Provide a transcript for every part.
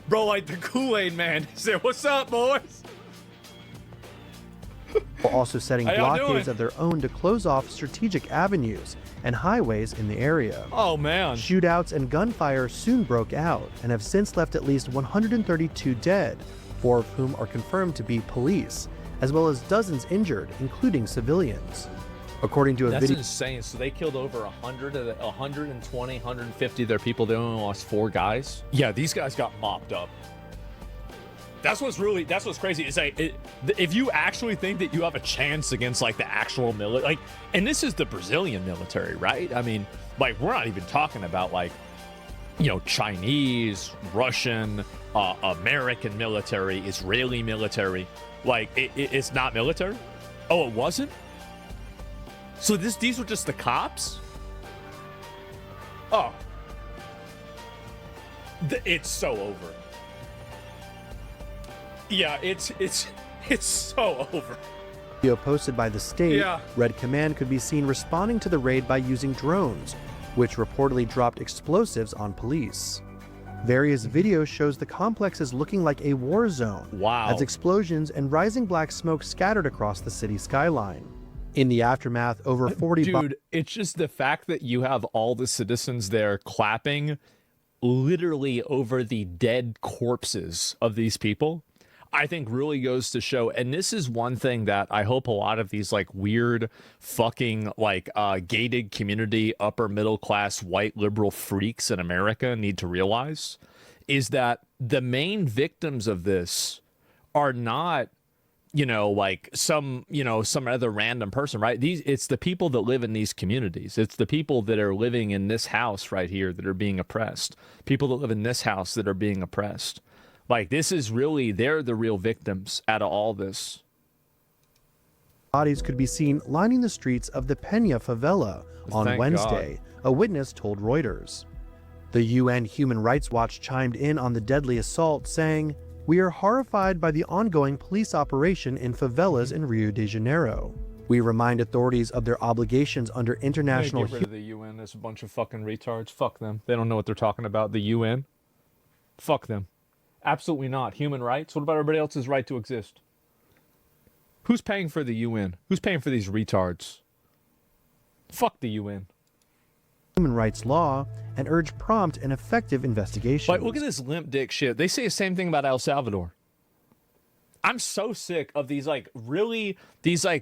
Bro, like the Kool-Aid man said, "What's up, boys?" While also setting How y'all blockades doing? of their own to close off strategic avenues and highways in the area. Oh man. Shootouts and gunfire soon broke out and have since left at least 132 dead, 4 of whom are confirmed to be police, as well as dozens injured, including civilians. According to a That's video, insane. So they killed over 100 of the 120, 150 of their people. They only lost 4 guys. Yeah, these guys got mopped up. That's what's crazy. It's like, if you actually think that you have a chance against like the actual military, like, and this is the Brazilian military, right? I mean, like, we're not even talking about like, you know, Chinese, Russian, American military, Israeli military. Like, it's not military. Oh, it wasn't. So these were just the cops? Oh. It's so over. Yeah, it's so over. video posted by the state, Red Command could be seen responding to the raid by using drones, which reportedly dropped explosives on police. Various videos shows the complex is looking like a war zone, as explosions and rising black smoke scattered across the city skyline. In the aftermath, over 40 Dude, it's just the fact that you have all the citizens there clapping literally over the dead corpses of these people, I think really goes to show. And this is one thing that I hope a lot of these like weird fucking like gated community, upper middle class, white liberal freaks in America need to realize, is that the main victims of this are not, you know, like some other random person, right? It's the people that live in these communities. It's the people that are living in this house right here that are being oppressed. People that live in this house that are being oppressed. Like, this is really, they're the real victims out of all this. bodies could be seen lining the streets of the Peña favela on Thank Wednesday, a witness told Reuters. The UN Human Rights Watch chimed in on the deadly assault, saying, "We are horrified by the ongoing police operation in favelas in Rio de Janeiro. We remind authorities of their obligations under international..." Get rid of the UN. There's a bunch of fucking retards. Fuck them. They don't know what they're talking about. The UN. Fuck them. Absolutely not. Human rights? What about everybody else's right to exist? Who's paying for the UN? Who's paying for these retards? Fuck the UN. Human rights law and urge prompt and effective investigation. Like, look at this limp dick shit. They say the same thing about El Salvador. I'm so sick of these like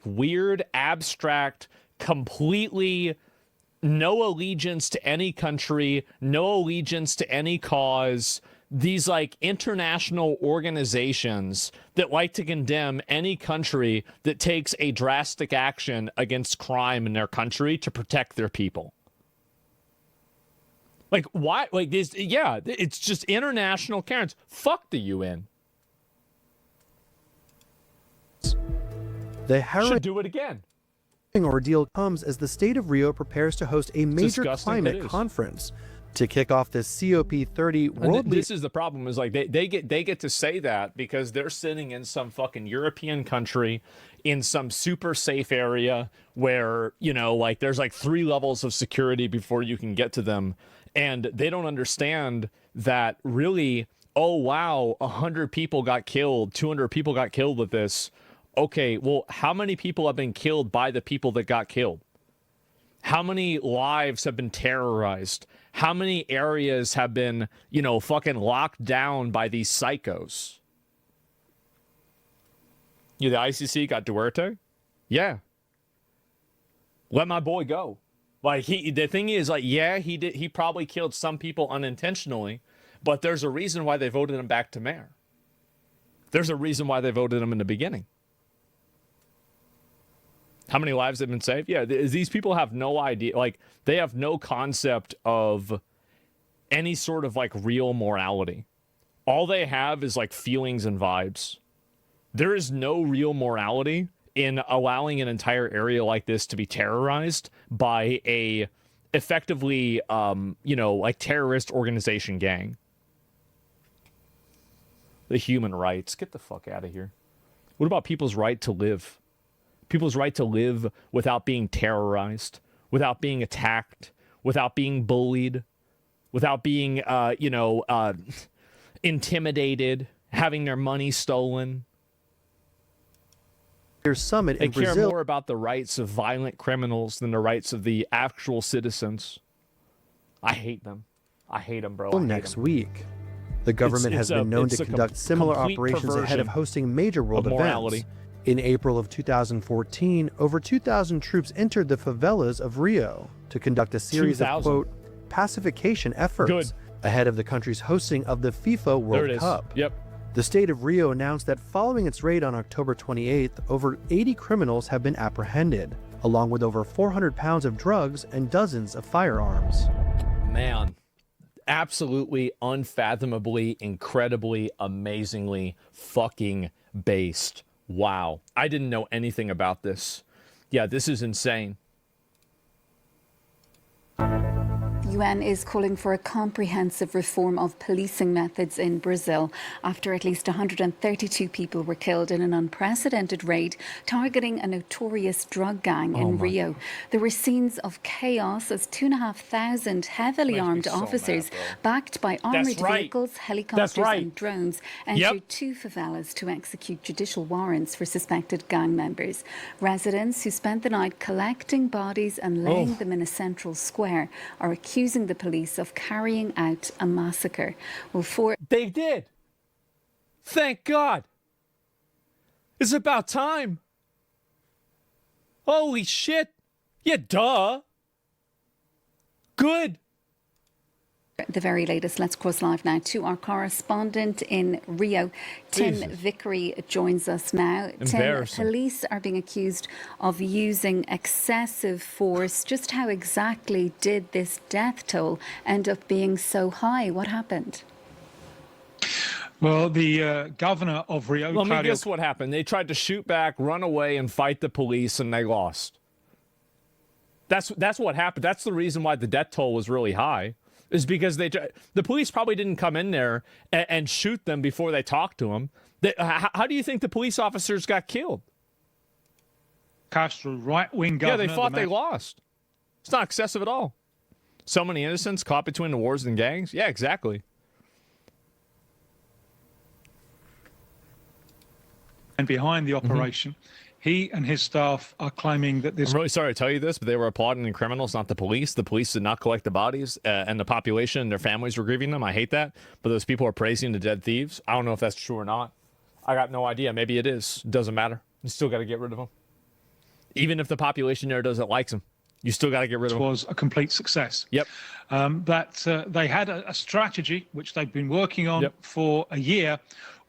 weird, abstract, completely no allegiance to any country, no allegiance to any cause. These like international organizations that like to condemn any country that takes a drastic action against crime in their country to protect their people. Like, why? Like this? Yeah, it's just international Karens. Fuck the UN. The harrowing Should do it again. ordeal comes as the state of Rio prepares to host a major Disgusting, it climate is. conference to kick off the COP30 World This is the problem, is like they get to say that because they're sitting in some fucking European country in some super safe area where, you know, like there's like 3 levels of security before you can get to them, and they don't understand that really, oh wow, 100 people got killed, 200 people got killed with this. Okay, well, how many people have been killed by the people that got killed? How many lives have been terrorized? How many areas have been, you know, fucking locked down by these psychos? The ICC got Duarte? Yeah. Let my boy go. Like, the thing is, like, yeah, he probably killed some people unintentionally, but there's a reason why they voted him back to mayor. There's a reason why they voted him in the beginning. How many lives have been saved? Yeah, these people have no idea. Like, they have no concept of any sort of, like, real morality. All they have is, like, feelings and vibes. There is no real morality in allowing an entire area like this to be terrorized by a effectively, you know, like, terrorist organization gang. The human rights. Get the fuck out of here. What about people's right to live? People's right to live without being terrorized, without being attacked, without being bullied, without being, intimidated, having their money stolen. Summit They in care Brazil more about the rights of violent criminals than the rights of the actual citizens. I hate them. I hate them, bro. I hate next them. week. The government has been known to conduct similar operations ahead of hosting major world events. In April of 2014, over 2,000 troops entered the favelas of Rio to conduct a series of, quote, pacification efforts ahead of the country's hosting of the FIFA World Cup. Yep. The state of Rio announced that following its raid on October 28th, over 80 criminals have been apprehended, along with over 400 pounds of drugs and dozens of firearms. Man, absolutely, unfathomably, incredibly, amazingly fucking based. Wow. I didn't know anything about this. Yeah, this is insane. The UN is calling for a comprehensive reform of policing methods in Brazil after at least 132 people were killed in an unprecedented raid targeting a notorious drug gang in Rio. There were scenes of chaos as 2,500 heavily armed officers, backed by armoured vehicles, helicopters and drones, entered two favelas to execute judicial warrants for suspected gang members. Residents who spent the night collecting bodies and laying them in a central square are accusing the police of carrying out a massacre. Well, They did. Thank God. It's about time. Holy shit. Yeah, duh. Good. The very latest. Let's cross live now to our correspondent in Rio. Tim Vickery joins us now. Tim, police are being accused of using excessive force. Just how exactly did this death toll end up being so high? What happened? Well, the governor of Rio, Let me guess what happened. They tried to shoot back, run away, and fight the police, and they lost. That's what happened. That's the reason why the death toll was really high. Is because the police probably didn't come in there and shoot them before they talked to them. How do you think the police officers got killed? Castro, right-wing governor. Yeah, they thought they lost. It's not excessive at all. So many innocents caught between the wars and gangs. Yeah, exactly. And behind the operation, he and his staff are claiming that this... I'm really sorry to tell you this, but they were applauding the criminals, not the police. The police did not collect the bodies, and the population and their families were grieving them. I hate that. But those people are praising the dead thieves. I don't know if that's true or not. I got no idea. Maybe it is. Doesn't matter. You still got to get rid of them. Even if the population there doesn't like them, you still got to get rid of them. It was a complete success. Yep. They had a strategy, which they've been working on for a year,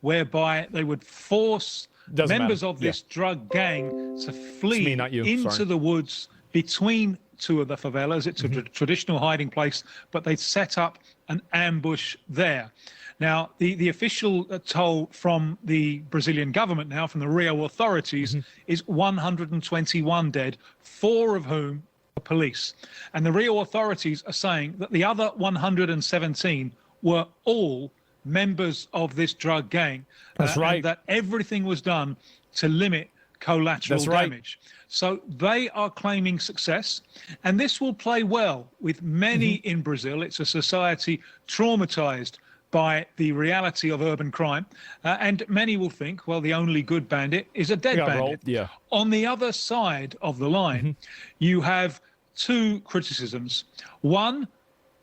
whereby they would force... members of this drug gang to flee into the woods between two of the favelas. It's a traditional hiding place, but they set up an ambush there. Now, the official toll from the Brazilian government now, from the Rio authorities, is 121 dead, 4 of whom are police. And the Rio authorities are saying that the other 117 were all members of this drug gang. That's right. And that everything was done to limit collateral damage. So they are claiming success, and this will play well with many in Brazil. It's a society traumatized by the reality of urban crime, and many will think, well, the only good bandit is a dead bandit. On the other side of the line, you have 2 criticisms. One,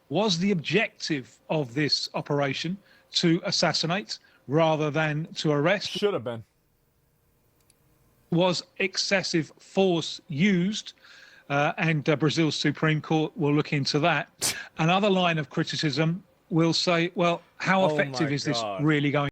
was the objective of this operation to assassinate rather than to arrest? Should have been. Was excessive force used? And Brazil's Supreme Court will look into that. Another line of criticism will say, well, how effective is this really going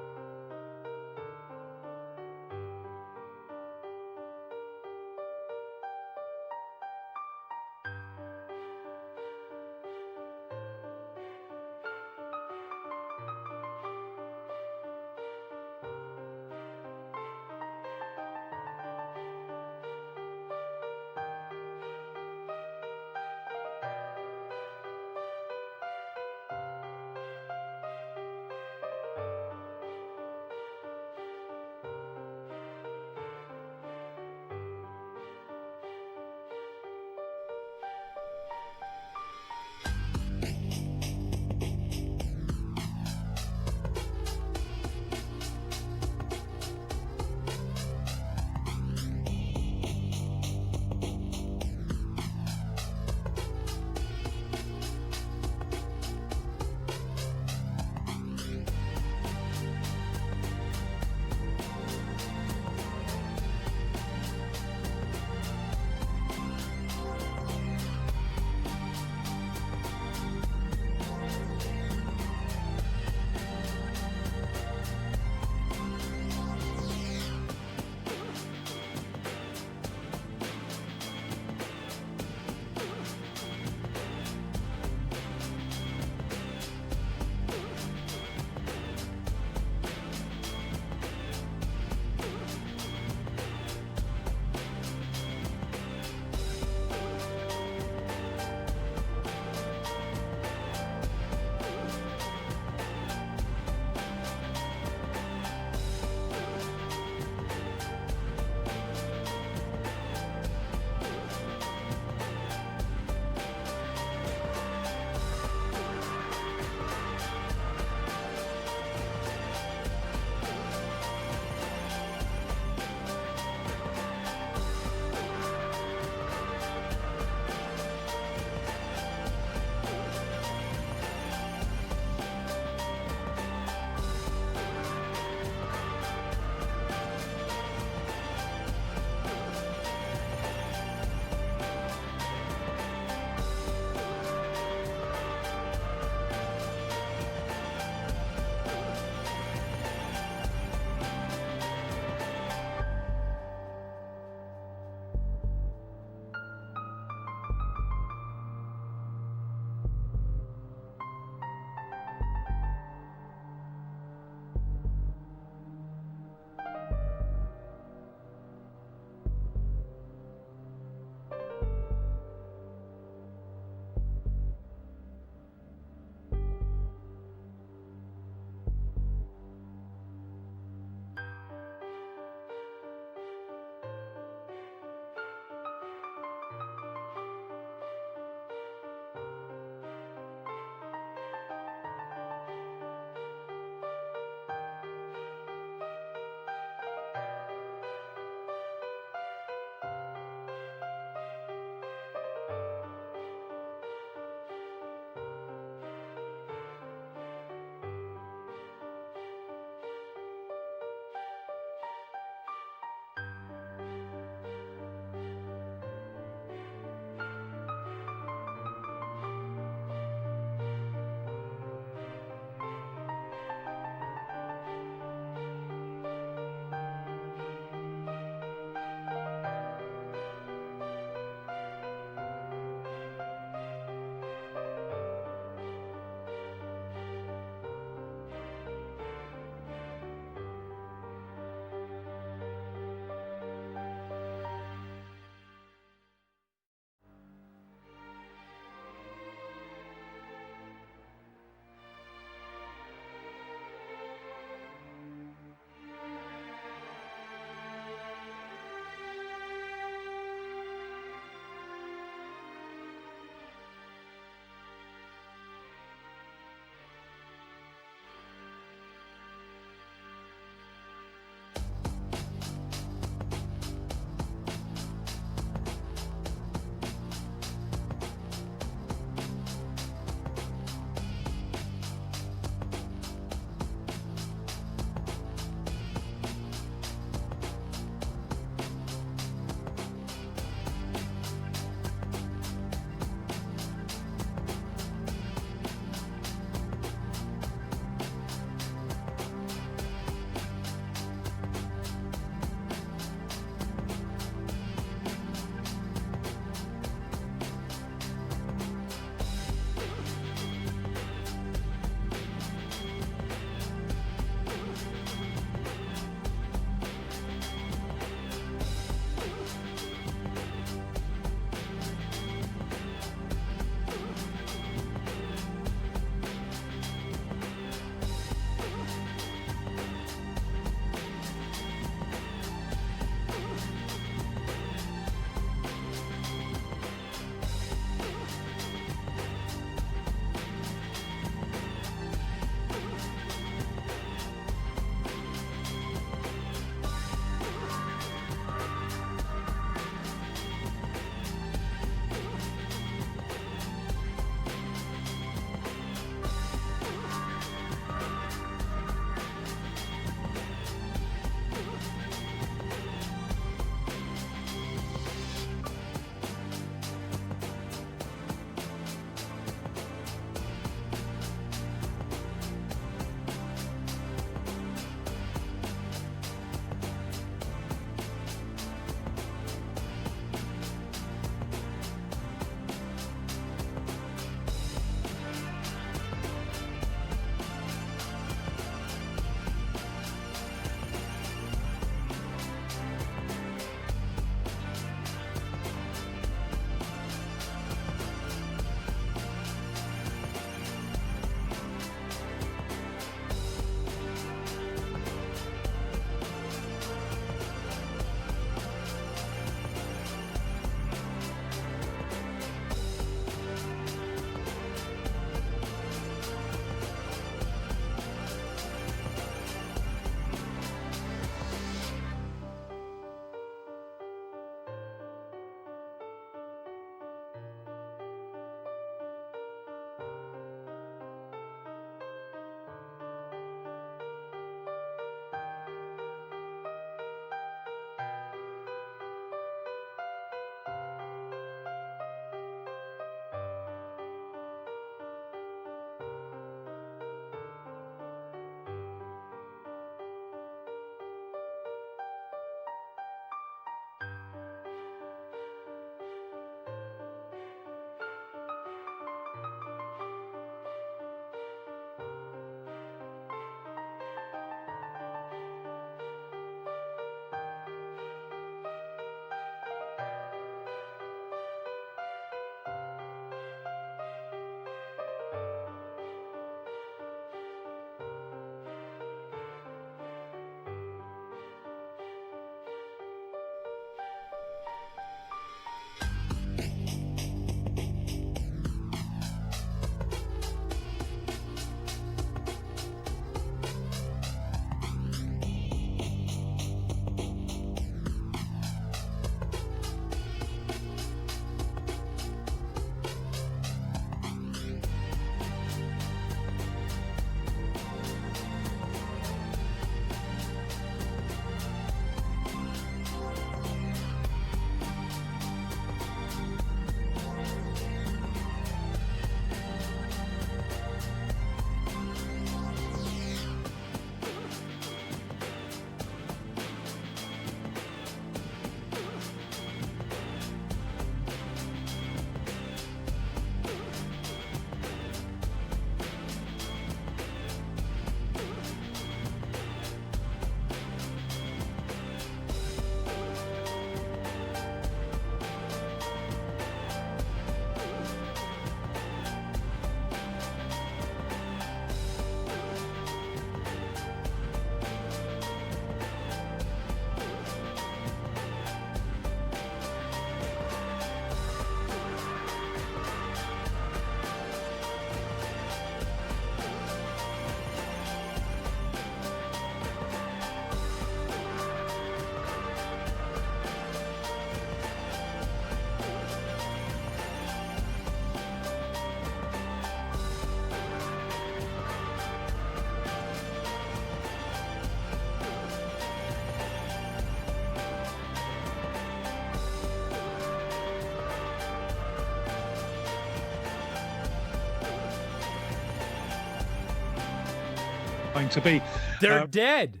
going to be. They're dead.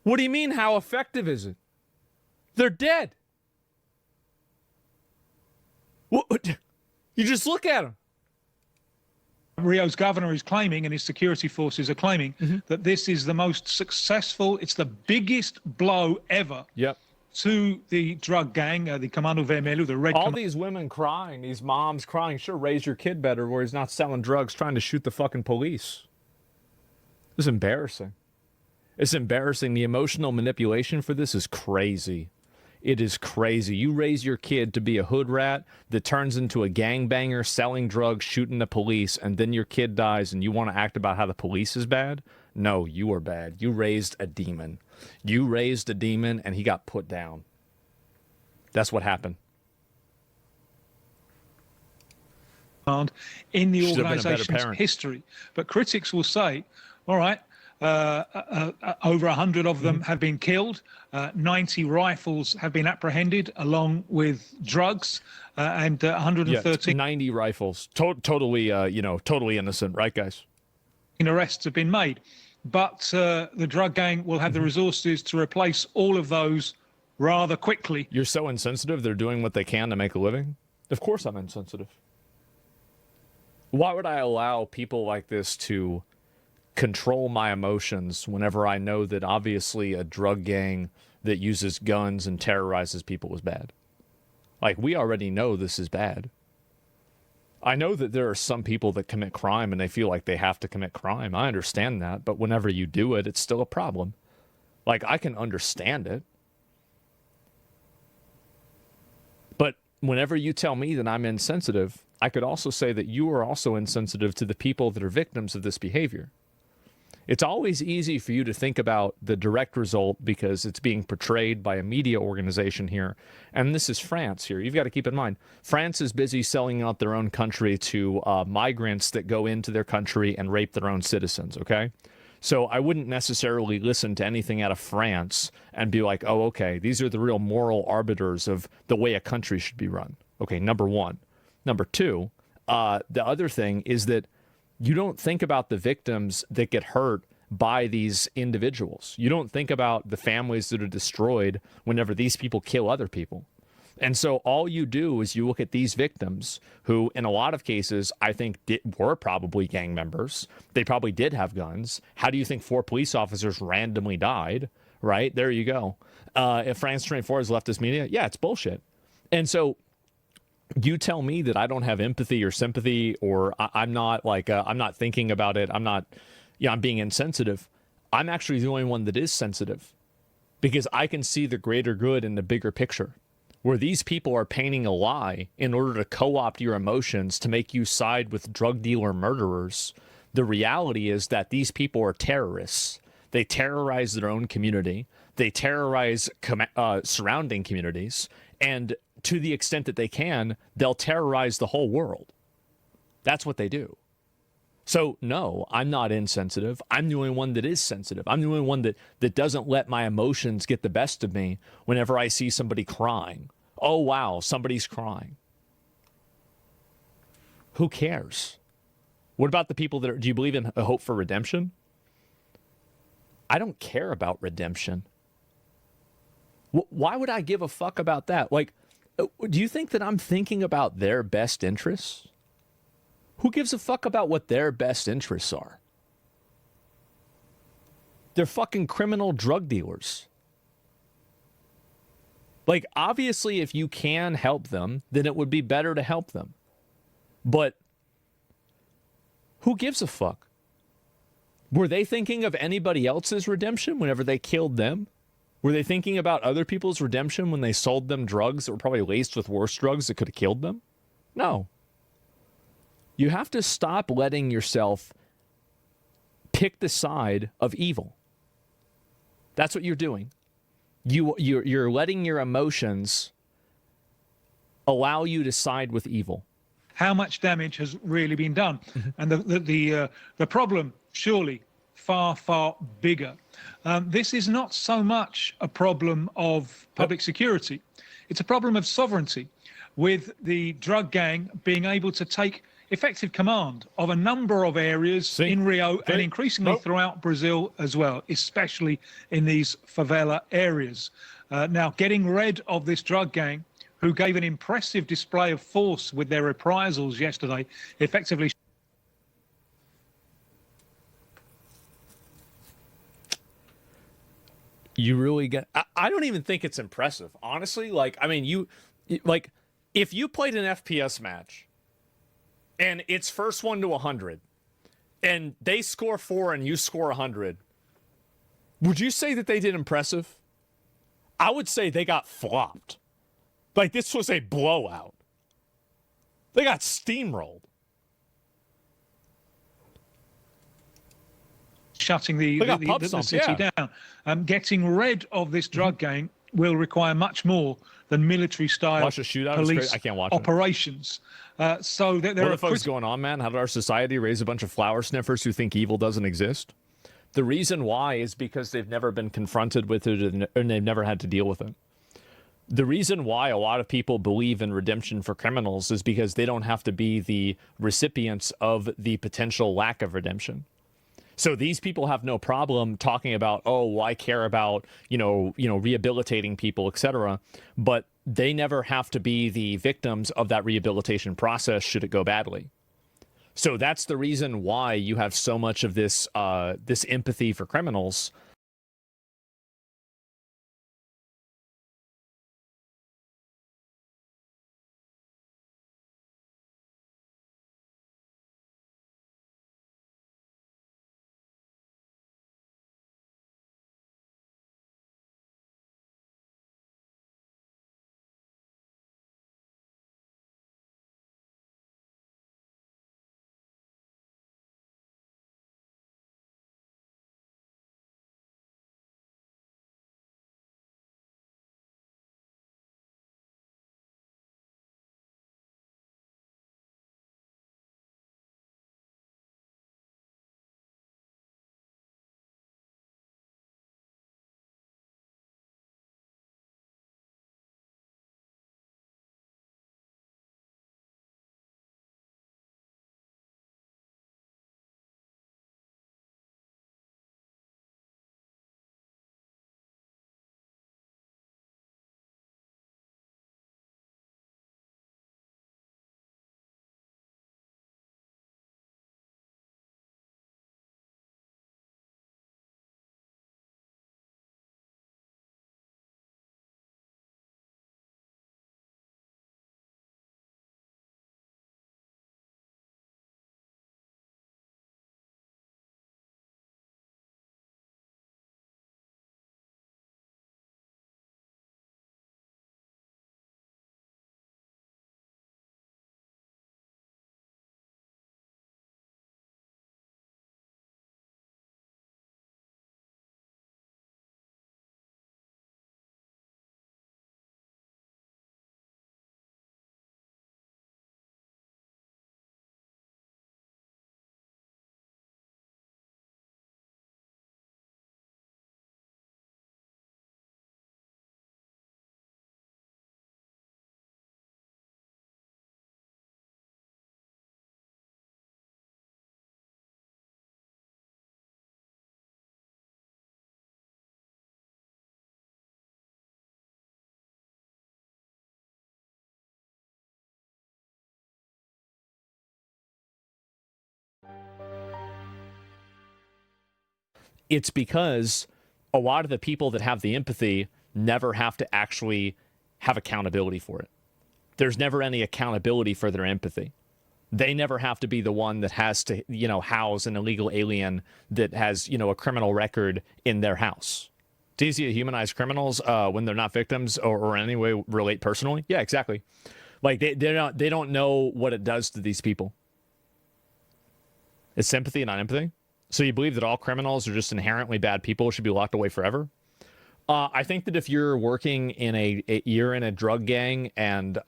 What do you mean, how effective is it? They're dead. What? You just look at them. Rio's governor is claiming, and his security forces are claiming, that this is the most successful, it's the biggest blow ever to the drug gang, the Comando Vermelho, the Red All these women crying, these moms crying, sure, raise your kid better where he's not selling drugs, trying to shoot the fucking police. It's embarrassing. It's embarrassing. The emotional manipulation for this is crazy. It is crazy. You raise your kid to be a hood rat that turns into a gangbanger, selling drugs, shooting the police, and then your kid dies and you want to act about how the police is bad? No, you are bad. You raised a demon. You raised a demon and he got put down. That's what happened. In the organization's history. But critics will say, all right, over 100 of them have been killed. 90 rifles have been apprehended along with drugs, and 113 90 rifles. Totally, totally innocent, right, guys? Arrests have been made. But the drug gang will have the resources to replace all of those rather quickly. You're so insensitive. They're doing what they can to make a living. Of course I'm insensitive. Why would I allow people like this to control my emotions whenever I know that obviously a drug gang that uses guns and terrorizes people is bad? Like, we already know this is bad. I know that there are some people that commit crime and they feel like they have to commit crime. I understand that, but whenever you do it, it's still a problem. Like, I can understand it. But whenever you tell me that I'm insensitive, I could also say that you are also insensitive to the people that are victims of this behavior. It's always easy for you to think about the direct result because it's being portrayed by a media organization here. And this is France here. You've got to keep in mind, France is busy selling out their own country to migrants that go into their country and rape their own citizens, okay? So I wouldn't necessarily listen to anything out of France and be like, oh, okay, these are the real moral arbiters of the way a country should be run. Okay, number one. Number two, the other thing is that you don't think about the victims that get hurt by these individuals. You don't think about the families that are destroyed whenever these people kill other people. And so all you do is you look at these victims who, in a lot of cases, I think were probably gang members. They probably did have guns. How do you think 4 police officers randomly died? Right? There you go. If France 24 is leftist media, yeah, it's bullshit. And so you tell me that I don't have empathy or sympathy, or I'm not like, I'm not thinking about it. I'm not, I'm being insensitive. I'm actually the only one that is sensitive because I can see the greater good in the bigger picture where these people are painting a lie in order to co-opt your emotions to make you side with drug dealer murderers. The reality is that these people are terrorists. They terrorize their own community. They terrorize surrounding communities. And to the extent that they can, they'll terrorize the whole world. That's what they do. So, no, I'm not insensitive. I'm the only one that is sensitive. I'm the only one that doesn't let my emotions get the best of me whenever I see somebody crying. Oh, wow, somebody's crying. Who cares? What about the people that are, do you believe in a hope for redemption? I don't care about redemption. Why would I give a fuck about that? Like, do you think that I'm thinking about their best interests? Who gives a fuck about what their best interests are? They're fucking criminal drug dealers. Like, obviously, if you can help them, then it would be better to help them. But who gives a fuck? Were they thinking of anybody else's redemption whenever they killed them? Were they thinking about other people's redemption when they sold them drugs that were probably laced with worse drugs that could have killed them? No. You have to stop letting yourself pick the side of evil. That's what you're doing. You're letting your emotions allow you to side with evil. How much damage has really been done? And the problem, surely, far, far bigger. This is not so much a problem of public security. It's a problem of sovereignty, with the drug gang being able to take effective command of a number of areas in Rio and increasingly throughout Brazil as well, especially in these favela areas. Now, getting rid of this drug gang, who gave an impressive display of force with their reprisals yesterday, effectively. You really get, I don't even think it's impressive, honestly. Like, I mean, like, if you played an FPS match and it's first one to 100 and they score 4 and you score 100, would you say that they did impressive? I would say they got flopped. Like, this was a blowout. They got steamrolled. Shutting the city down. Getting rid of this drug gang will require much more than military-style police operations. So there what the fuck's going on, man? How did our society raise a bunch of flower sniffers who think evil doesn't exist? The reason why is because they've never been confronted with it and they've never had to deal with it. The reason why a lot of people believe in redemption for criminals is because they don't have to be the recipients of the potential lack of redemption. So these people have no problem talking about, oh, well, I care about, rehabilitating people, etc. But they never have to be the victims of that rehabilitation process should it go badly. So that's the reason why you have so much of this this empathy for criminals. It's because a lot of the people that have the empathy never have to actually have accountability for it. There's never any accountability for their empathy. They never have to be the one that has to, house an illegal alien that has, a criminal record in their house. It's easy to humanize criminals when they're not victims or in any way relate personally. Yeah, exactly. Like they don't know what it does to these people. It's sympathy and not empathy. So you believe that all criminals are just inherently bad people, should be locked away forever? I think that if you're working in you're in a drug gang and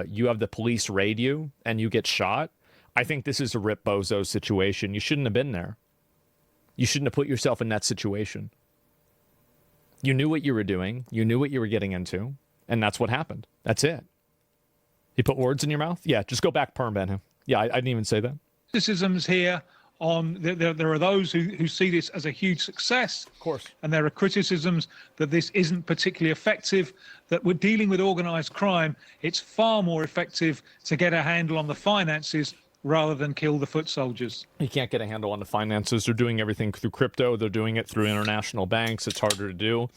you have the police raid you and you get shot, I think this is a Rip Bozo situation. You shouldn't have been there. You shouldn't have put yourself in that situation. You knew what you were doing. You knew what you were getting into. And that's what happened. That's it. You put words in your mouth? Yeah, just go back perm ban him. Yeah, I didn't even say that. Criticisms here on there are those who see this as a huge success, of course, and there are criticisms that this isn't particularly effective, that we're dealing with organized crime. It's far more effective to get a handle on the finances rather than kill the foot soldiers. You can't get a handle on the finances. They're doing everything through crypto. They're doing it through international banks. It's harder to do.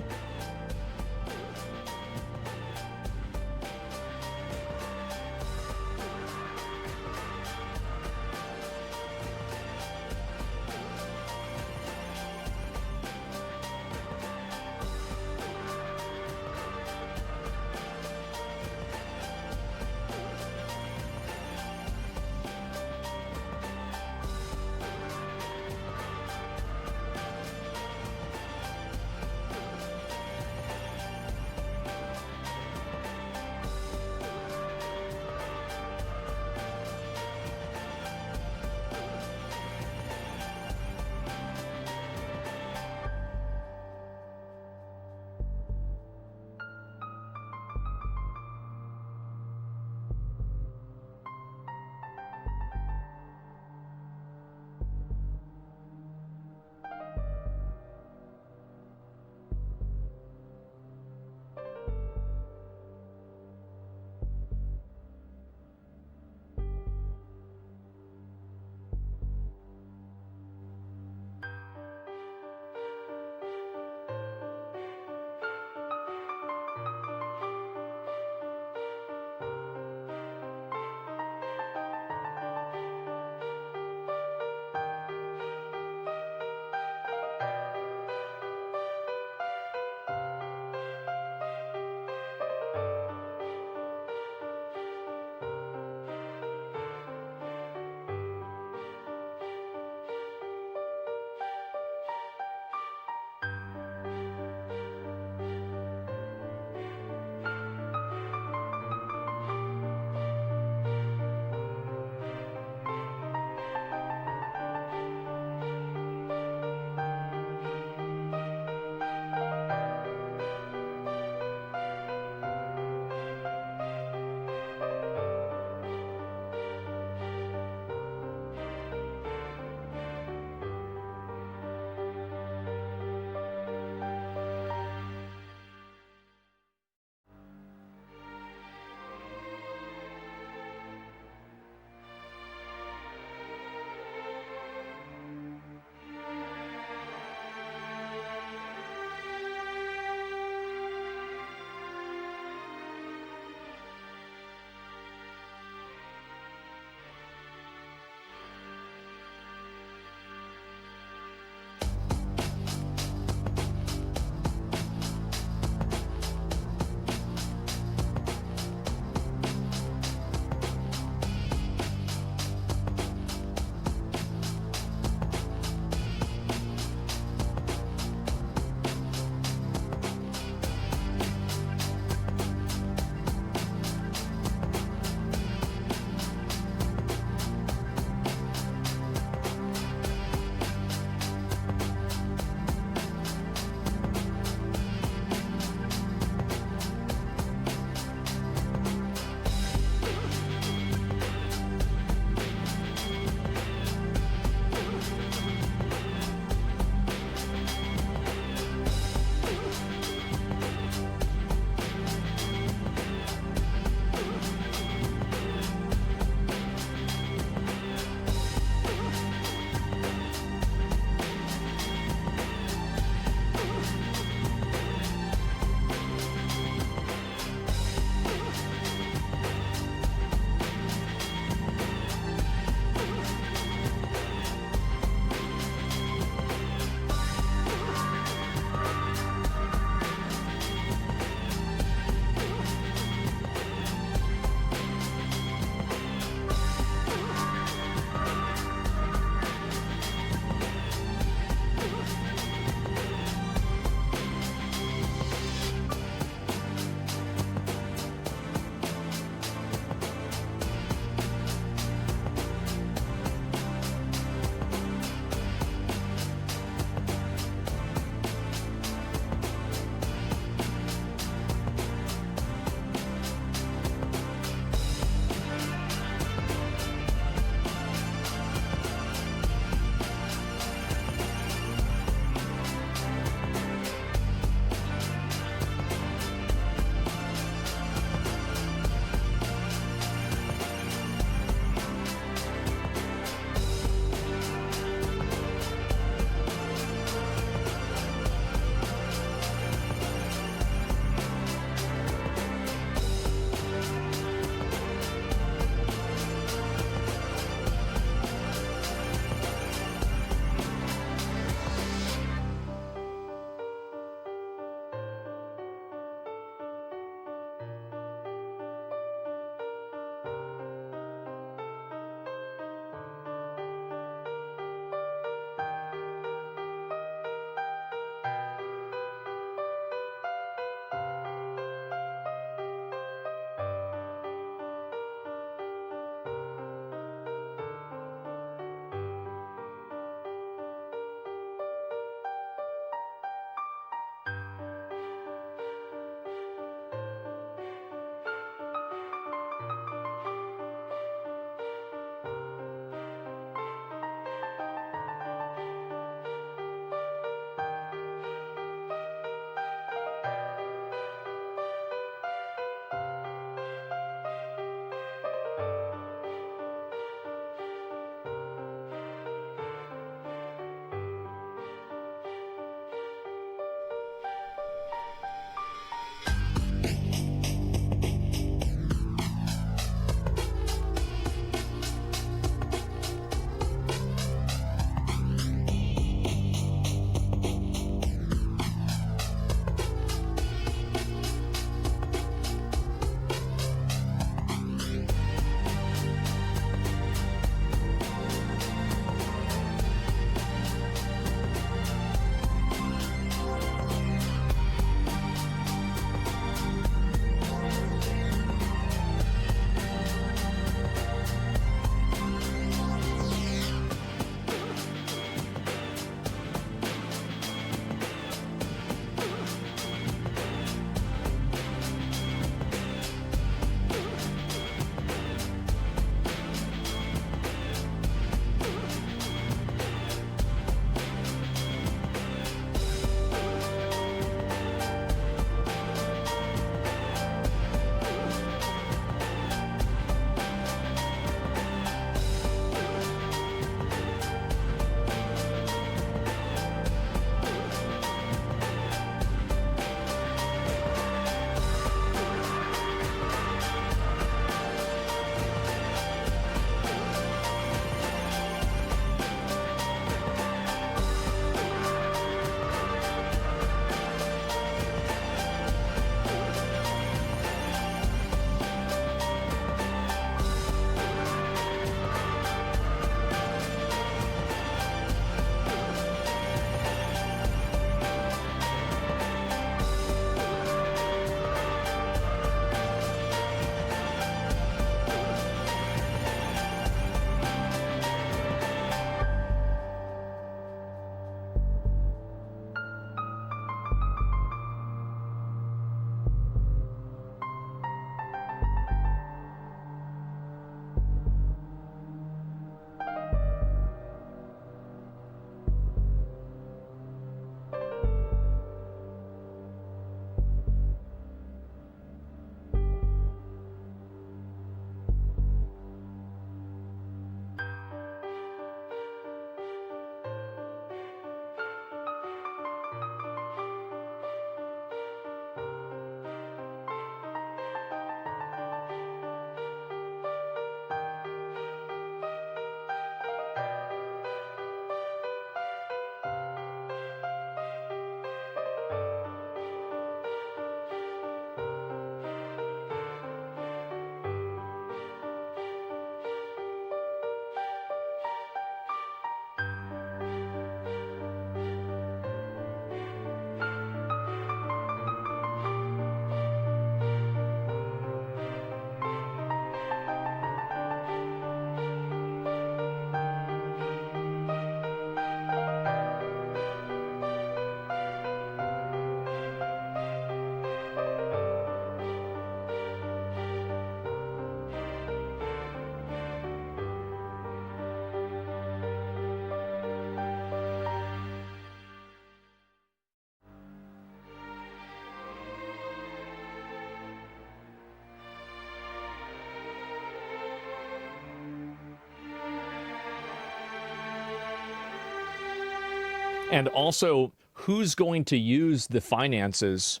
And also, who's going to use the finances?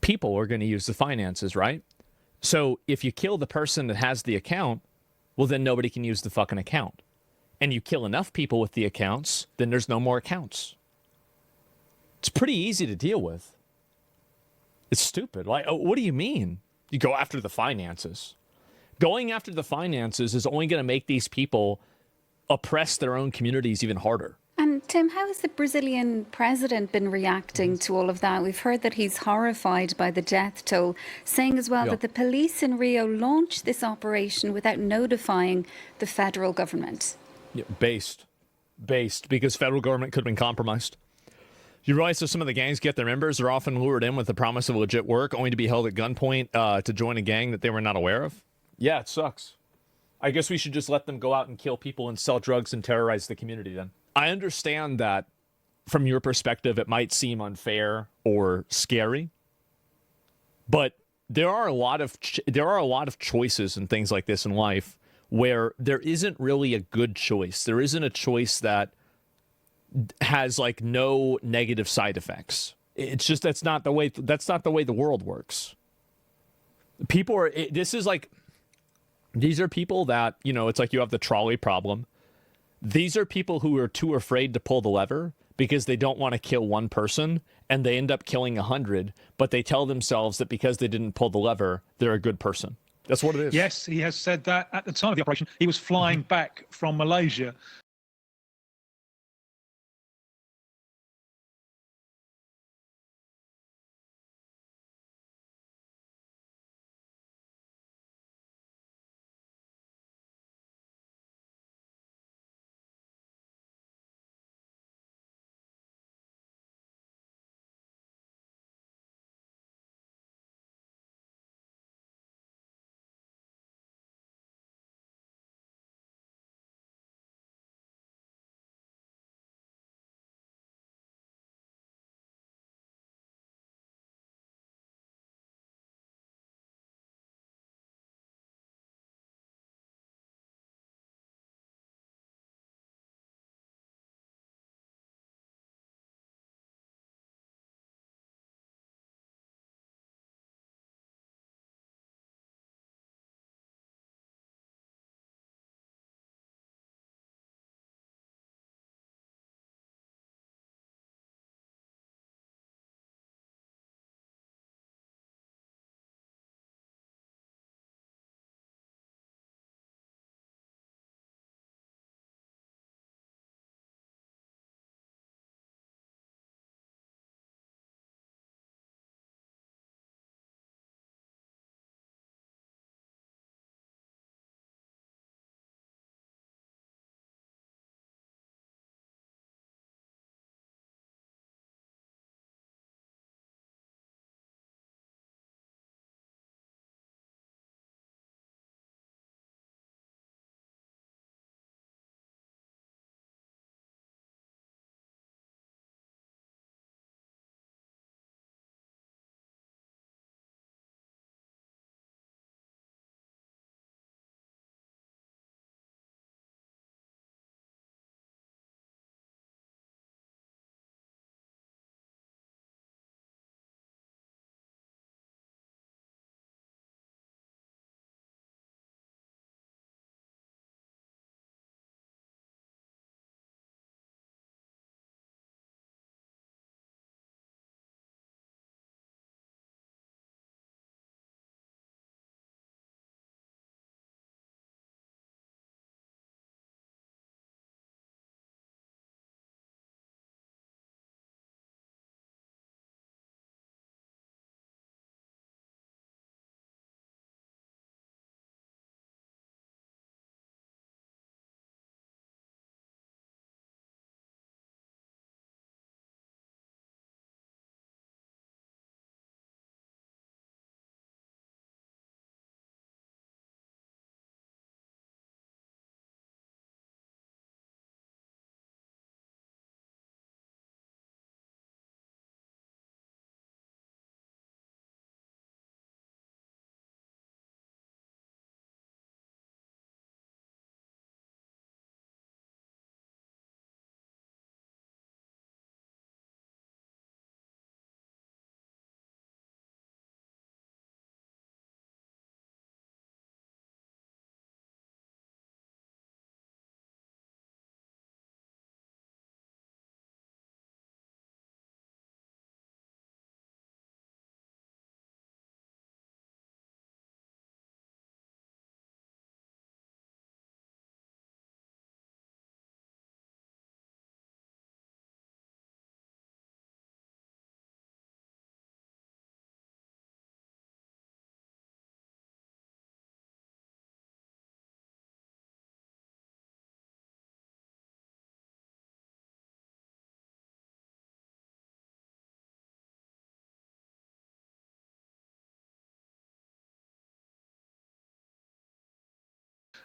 People are going to use the finances, right? So if you kill the person that has the account, well, then nobody can use the fucking account. And you kill enough people with the accounts, then there's no more accounts. It's pretty easy to deal with. It's stupid. Like, what do you mean? You go after the finances. Going after the finances is only going to make these people oppress their own communities even harder. And Tim, how has the Brazilian president been reacting to all of that? We've heard that he's horrified by the death toll, saying as well that the police in Rio launched this operation without notifying the federal government. Yeah, based, because federal government could have been compromised. You realize that some of the gangs get their members are often lured in with the promise of legit work, only to be held at gunpoint to join a gang that they were not aware of? Yeah, it sucks. I guess we should just let them go out and kill people and sell drugs and terrorize the community then. I understand that from your perspective, it might seem unfair or scary, but there are a lot of choices and things like this in life where there isn't really a good choice. There isn't a choice that has like no negative side effects. It's just that's not the way the world works. People are. These are people that, you know, it's like you have the trolley problem. These are people who are too afraid to pull the lever because they don't want to kill one person, and they end up killing 100, but they tell themselves that because they didn't pull the lever, they're a good person. That's what it is. Yes, he has said that at the time of the operation. He was flying back from Malaysia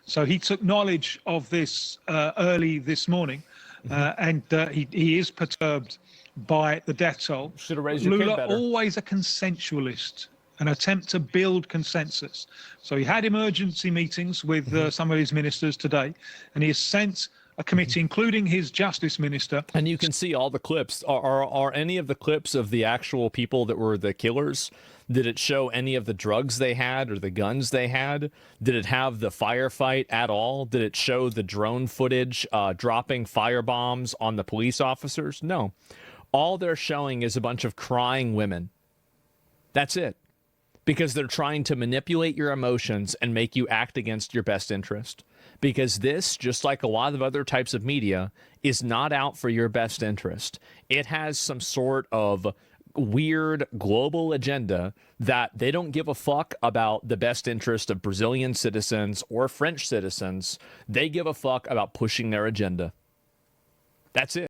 So he took knowledge of this early this morning, and he is perturbed by the death toll. Should have raised your kid Lula, better. always a consensualist, an attempt to build consensus. So he had emergency meetings with some of his ministers today, and he has sent a committee, including his justice minister. And you can see all the clips. Are any of the clips of the actual people that were the killers? Did it show any of the drugs they had or the guns they had? Did it have the firefight at all? Did it show the drone footage dropping firebombs on the police officers? No. All they're showing is a bunch of crying women. That's it. Because they're trying to manipulate your emotions and make you act against your best interest. Because this, just like a lot of other types of media, is not out for your best interest. It has some sort of weird global agenda that they don't give a fuck about the best interest of Brazilian citizens or French citizens. They give a fuck about pushing their agenda. That's it.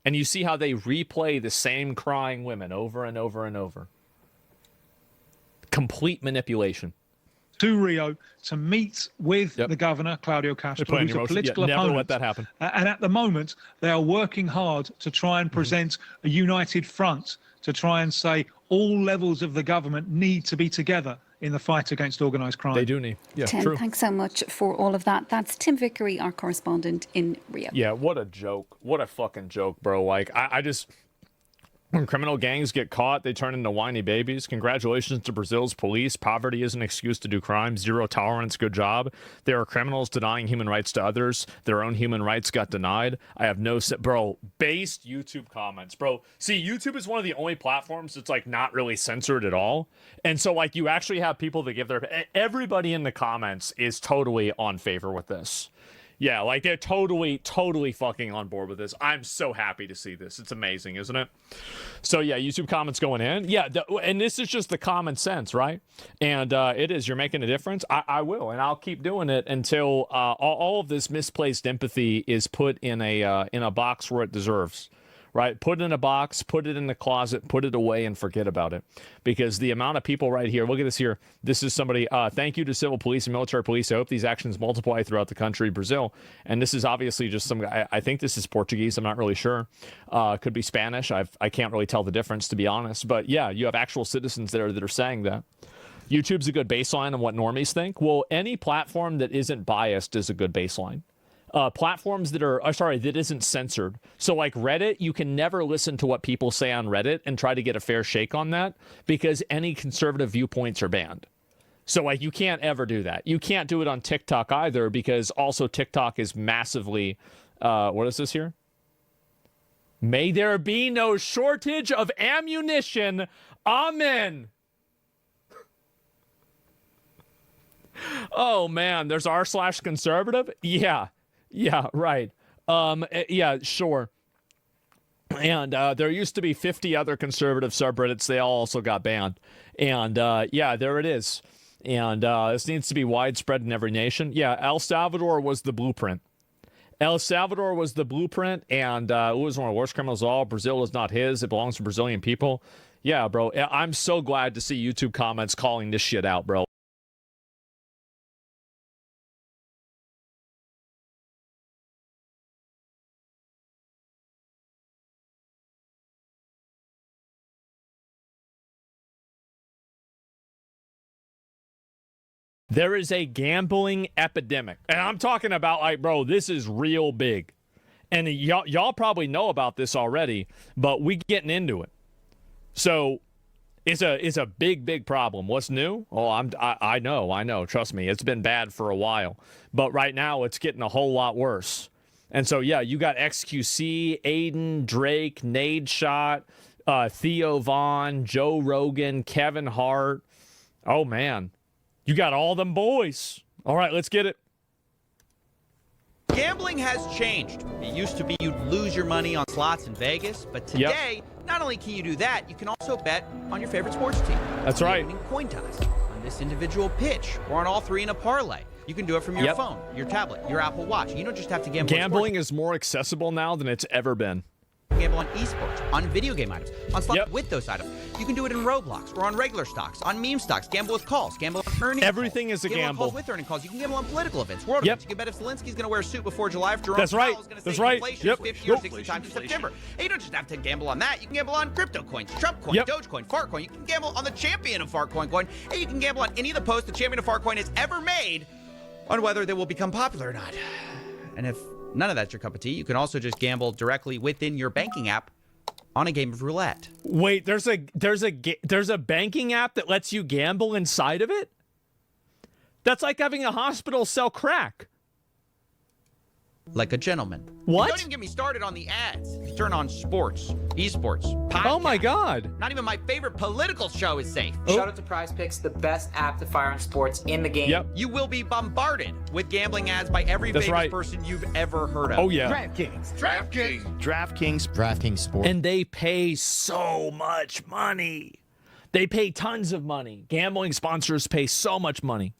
And you see how they replay the same crying women over and over and over. Complete manipulation. To Rio to meet with the governor, Claudio Castro, who's a political opponent. Never let that happen. And at the moment, they are working hard to try and present a united front, to try and say all levels of the government need to be together in the fight against organised crime. They do need. Yeah, Tim, true. thanks so much for all of that. That's Tim Vickery, our correspondent in Rio. Yeah, what a joke. What a fucking joke, bro. Like, I just... When criminal gangs get caught, they turn into whiny babies. Congratulations to Brazil's police. Poverty is an excuse to do crime. Zero tolerance. Good job. There are criminals denying human rights to others. Their own human rights got denied. I have no... Bro, based YouTube comments. Bro, see, YouTube is one of the only platforms that's, like, not really censored at all. And so, like, you actually have people that give their... Everybody in the comments is totally on favor with this. Yeah, like, they're totally fucking on board with this. I'm so happy to see this. It's amazing, isn't it? So, yeah, YouTube comments going in. Yeah, and this is just the common sense, right? And it is. You're making a difference. I will, and I'll keep doing it until all of this misplaced empathy is put in a box where it deserves. Right? Put it in a box, put it in the closet, put it away, and forget about it. Because the amount of people right here, look at this here. This is somebody, thank you to civil police and military police. I hope these actions multiply throughout the country, Brazil. And this is obviously just some guy, I think this is Portuguese. I'm not really sure. Could be Spanish. I can't really tell the difference, to be honest. But yeah, you have actual citizens there that are saying that. YouTube's a good baseline on what normies think. Well, any platform that isn't biased is a good baseline. Platforms that are, that isn't censored. So like Reddit, you can never listen to what people say on Reddit and try to get a fair shake on that because any conservative viewpoints are banned. So like you can't ever do that. You can't do it on TikTok either because also TikTok is massively, what is this here? May there be no shortage of ammunition. Amen. Oh man, there's r/conservative. Yeah, right. Yeah, sure. And there used to be 50 other conservative subreddits. They all also got banned. And yeah, there it is. And this needs to be widespread in every nation. Yeah, El Salvador was the blueprint. El Salvador was the blueprint, and it was one of the worst criminals of all. Brazil is not his. It belongs to Brazilian people. Yeah, bro. I'm so glad to see YouTube comments calling this shit out, bro. There is a gambling epidemic. And I'm talking about, like, bro, this is real big. And y'all probably know about this already, but we getting into it. So it's a big problem. What's new? Oh, I know. Trust me, it's been bad for a while. But right now, it's getting a whole lot worse. And so, yeah, you got XQC, Aiden, Drake, Nadeshot, Theo Vaughn, Joe Rogan, Kevin Hart. Oh, man. You got all them boys. All right, let's get it. Gambling has changed. It used to be you'd lose your money on slots in Vegas, but today, not only can you do that, you can also bet on your favorite sports team. That's right. Winning coin toss, on this individual pitch, or on all three in a parlay. You can do it from your phone, your tablet, your Apple Watch. You don't just have to gamble. Gambling is more accessible now than it's ever been. Gamble on esports, on video game items, on slots with those items. You can do it in Roblox or on regular stocks, on meme stocks. Gamble with calls, gamble on earning Everything calls. is a gamble. gamble. On calls with earning calls. You can gamble on political events, world events. You can bet if Zelensky's going to wear a suit before July, if Jerome Powell is going to say inflation is 50 or 60 times in September. And you don't just have to gamble on that. You can gamble on crypto coins, Trump coin, Dogecoin, Fartcoin. You can gamble on the champion of Fartcoin coin, and you can gamble on any of the posts the champion of Fartcoin has ever made on whether they will become popular or not. And if none of that's your cup of tea, you can also just gamble directly within your banking app on a game of roulette. Wait, there's a banking app that lets you gamble inside of it? That's like having a hospital sell crack. Like a gentleman. What? Don't even get me started on the ads. Turn on sports, esports, podcasts. Oh my God. Not even my favorite political show is safe. Shout out to Prize Picks, the best app to fire on sports in the game. Yep. You will be bombarded with gambling ads by every famous person you've ever heard of. Oh yeah. DraftKings Sports. And they pay so much money. They pay tons of money. Gambling sponsors pay so much money.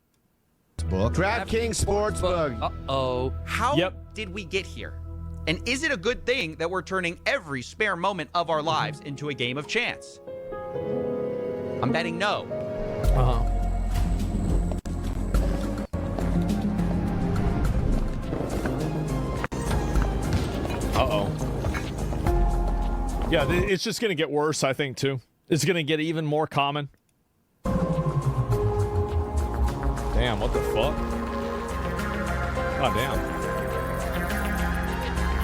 DraftKings Sportsbook. How did we get here? And is it a good thing that we're turning every spare moment of our lives into a game of chance? I'm betting no. Yeah, it's just going to get worse, I think, too. It's going to get even more common. Damn, what the fuck? Oh, damn.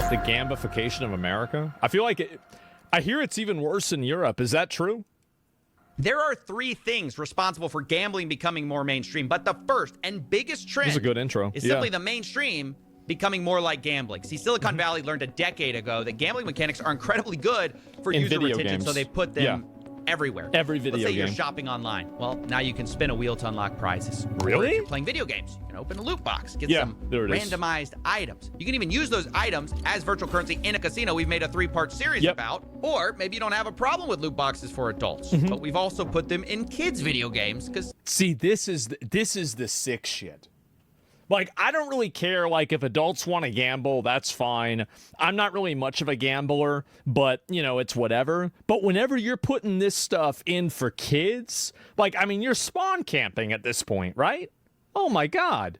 The gambification of America? I feel like I hear it's even worse in Europe. Is that true? There are 3 things responsible for gambling becoming more mainstream, but the first and biggest trend is a good intro. Is simply the mainstream becoming more like gambling. See, Silicon Valley learned a decade ago that gambling mechanics are incredibly good for user retention, games. So they put them everywhere. Every video Let's say game. You're shopping online. Well, now you can spin a wheel to unlock prizes. Really? Or if you're playing video games, you can open a loot box, get some randomized items. You can even use those items as virtual currency in a casino. We've made a 3-part series about. Or maybe you don't have a problem with loot boxes for adults, but we've also put them in kids' video games because. See, this is the sick shit. Like, I don't really care, like, if adults want to gamble, that's fine. I'm not really much of a gambler, but, you know, it's whatever. But whenever you're putting this stuff in for kids, like, I mean, you're spawn camping at this point, right? Oh, my God.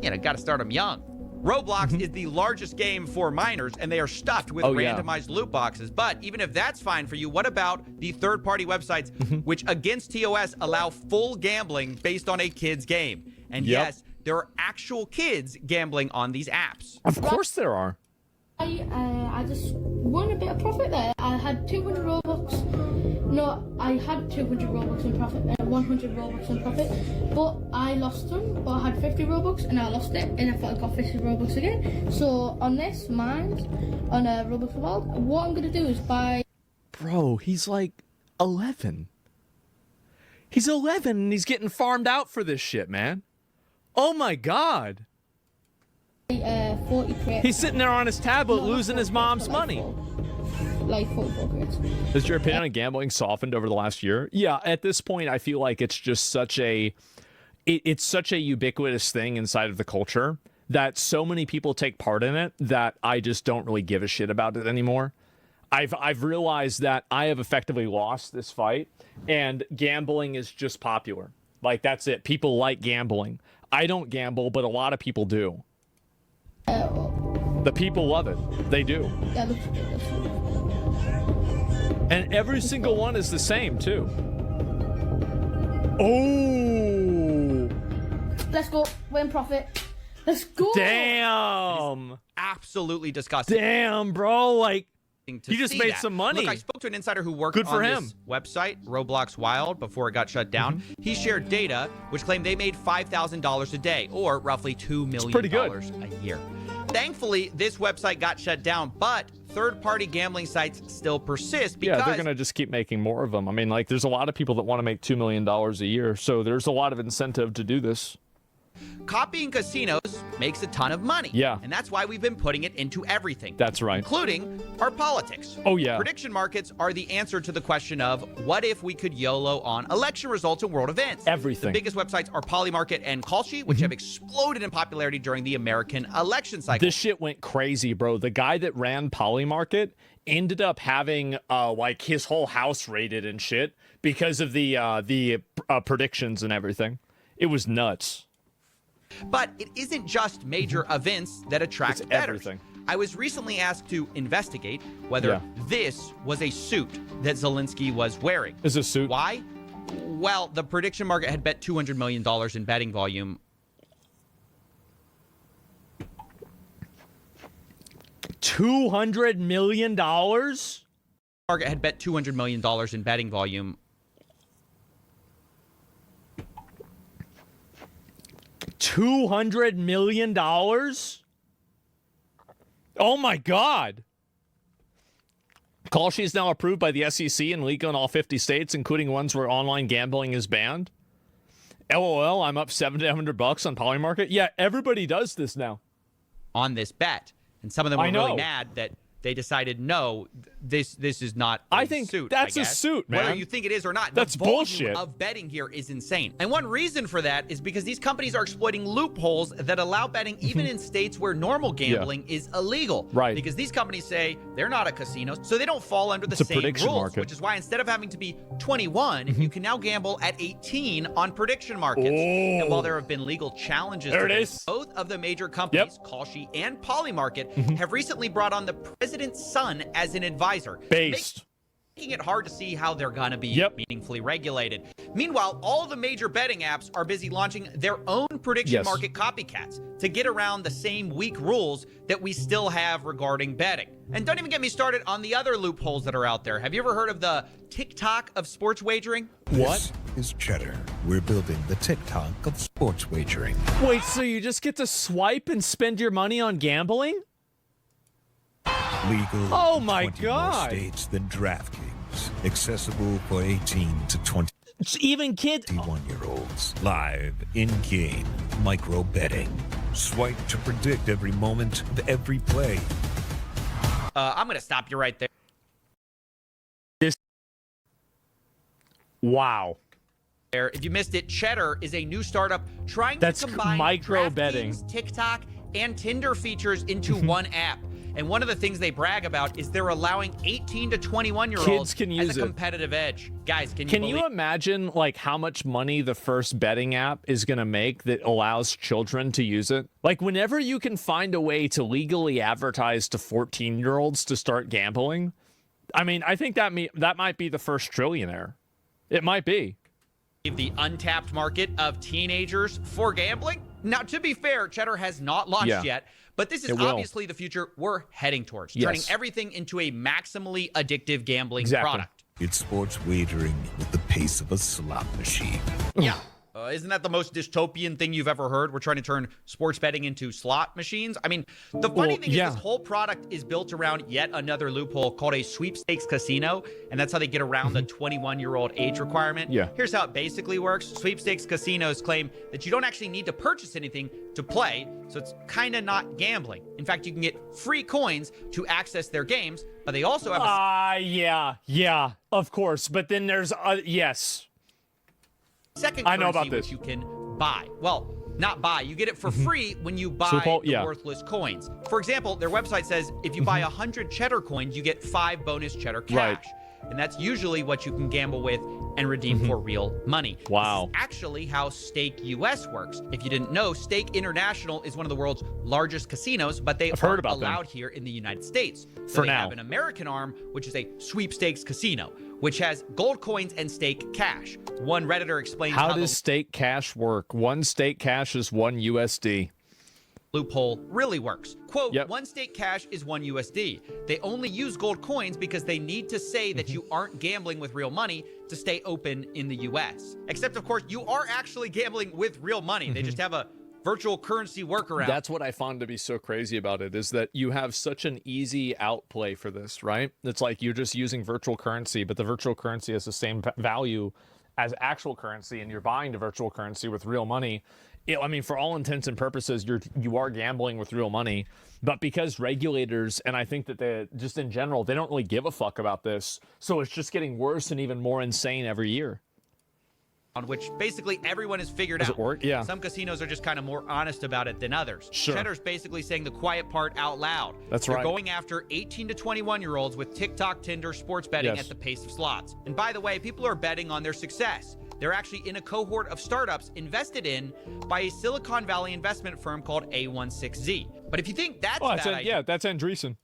You know, got to start them young. Roblox is the largest game for minors, and they are stuffed with randomized loot boxes. But even if that's fine for you, what about the third-party websites, which against TOS allow full gambling based on a kid's game? And yes, there are actual kids gambling on these apps. Of course there are. I just won a bit of profit there. I had 200 Robux. No, I had 200 Robux in profit, 100 Robux in profit, but I lost them. But I had 50 Robux and I lost it, and I thought I got 50 Robux again. So on this, mine, on a Robux World, what I'm gonna do is buy. Bro, he's like 11. He's 11 and he's getting farmed out for this shit, man. Oh my God. 40 crates. He's sitting there on his tablet losing his mom's money. Like 44 crates. Has your opinion on gambling softened over the last year? Yeah, at this point, I feel like it's just such a ubiquitous thing inside of the culture that so many people take part in it that I just don't really give a shit about it anymore. I've realized that I have effectively lost this fight, and gambling is just popular. Like, that's it. People like gambling. I don't gamble, but a lot of people do. The people love it. They do. Yeah, looks good. And every single one is the same, too. Oh! Let's go. We're in profit. Let's go. Damn. Absolutely disgusting. Damn, bro. Like, You just made some money. Look, I spoke to an insider who worked Good for on him. this website, Roblox Wild, before it got shut down. He shared data which claimed they made $5,000 a day, or roughly $2 million a year. Thankfully, this website got shut down, but third-party gambling sites still persist because... Yeah, they're going to just keep making more of them. I mean, like, there's a lot of people that want to make $2 million a year, so there's a lot of incentive to do this. Copying casinos makes a ton of money. Yeah. And that's why we've been putting it into everything. That's right. Including our politics. Oh, yeah. Prediction markets are the answer to the question of what if we could YOLO on election results and world events? Everything. The biggest websites are Polymarket and Kalshi, which have exploded in popularity during the American election cycle. This shit went crazy, bro. The guy that ran Polymarket ended up having like his whole house raided and shit because of the predictions and everything. It was nuts. But it isn't just major events that attract bettors. Everything. I was recently asked to investigate whether this was a suit that Zelensky was wearing. Is a suit? Why? Well, the prediction market had bet $200 million in betting volume. $200 million? Market had bet $200 million in betting volume. $200 million? Oh my God. Kalshi is now approved by the SEC and legal in all 50 states, including ones where online gambling is banned. LOL, I'm up $700 on Polymarket. Yeah, everybody does this now. On this bet. And some of them were really mad that they decided, no, this is not I think suit, that's a suit, man. Whether you think it is or not, that's the volume bullshit of betting here is insane. And one reason for that is because these companies are exploiting loopholes that allow betting even in states where normal gambling is illegal. Right. Because these companies say they're not a casino, so they don't fall under the same rules, market. which is why instead of having to be 21, you can now gamble at 18 on prediction markets. And while there have been legal challenges to this, both of the major companies, Kalshi and Polymarket, have recently brought on the president's son as an advisor, making it hard to see how they're going to be meaningfully regulated. Meanwhile, all the major betting apps are busy launching their own prediction market copycats to get around the same weak rules that we still have regarding betting. And don't even get me started on the other loopholes that are out there. Have you ever heard of the TikTok of sports wagering? This is Cheddar. We're building the TikTok of sports wagering. Wait, so you just get to swipe and spend your money on gambling? Legal oh my in 20 God. more states than DraftKings. Accessible for 18 to 21 even kids. 21-year-olds. Live in-game micro betting. Swipe to predict every moment of every play. I'm going to stop you right there. Wow. If you missed it, Cheddar is a new startup trying to combine micro betting, TikTok, and Tinder features into one app. And one of the things they brag about is they're allowing 18 to 21-year-olds as a competitive edge. Guys, can you imagine like how much money the first betting app is going to make that allows children to use it? Like whenever you can find a way to legally advertise to 14-year-olds to start gambling, I mean, I think that might be the first trillionaire. It might be. The untapped market of teenagers for gambling? Now, to be fair, Cheddar has not launched yet, but this is obviously the future we're heading towards, turning everything into a maximally addictive gambling product. It's sports wagering with the pace of a slot machine. Yeah. Isn't that the most dystopian thing you've ever heard? We're trying to turn sports betting into slot machines. I mean, the funny thing is this whole product is built around yet another loophole called a sweepstakes casino, and that's how they get around the 21-year-old age requirement. Here's how it basically works. Sweepstakes casinos claim that you don't actually need to purchase anything to play, so it's kind of not gambling. In fact, you can get free coins to access their games, but they also have yeah, of course. But then there's second currency which you can buy. Well, not buy. You get it for free when you buy the worthless coins. For example, their website says if you buy 100 cheddar coins, you get 5 bonus cheddar cash. And that's usually what you can gamble with and redeem for real money. Wow. This is actually how Stake US works. If you didn't know, Stake International is one of the world's largest casinos, but they aren't allowed here in the United States. So they have an American arm, which is a sweepstakes casino, which has gold coins and stake cash. One Redditor explains how does stake cash work? One stake cash is 1 USD. Loophole really works. Quote, one stake cash is 1 USD. They only use gold coins because they need to say that you aren't gambling with real money to stay open in the US. Except, of course, you are actually gambling with real money. They just have a virtual currency workaround. That's what I found to be so crazy about it, is that you have such an easy outplay for this, right? It's like you're just using virtual currency, but the virtual currency has the same value as actual currency, and you're buying the virtual currency with real money. I mean, for all intents and purposes, you are gambling with real money, but because regulators, and I think that they just in general, they don't really give a fuck about this, so it's just getting worse and even more insane every year. On which basically everyone has figured out. Does it work? Yeah. Some casinos are just kind of more honest about it than others. Sure. Cheddar's basically saying the quiet part out loud. That's They're right. going after 18 to 21-year-olds with TikTok, Tinder, sports betting at the pace of slots. And by the way, people are betting on their success. They're actually in a cohort of startups invested in by a Silicon Valley investment firm called A16Z. But if you think that's that's Andreessen.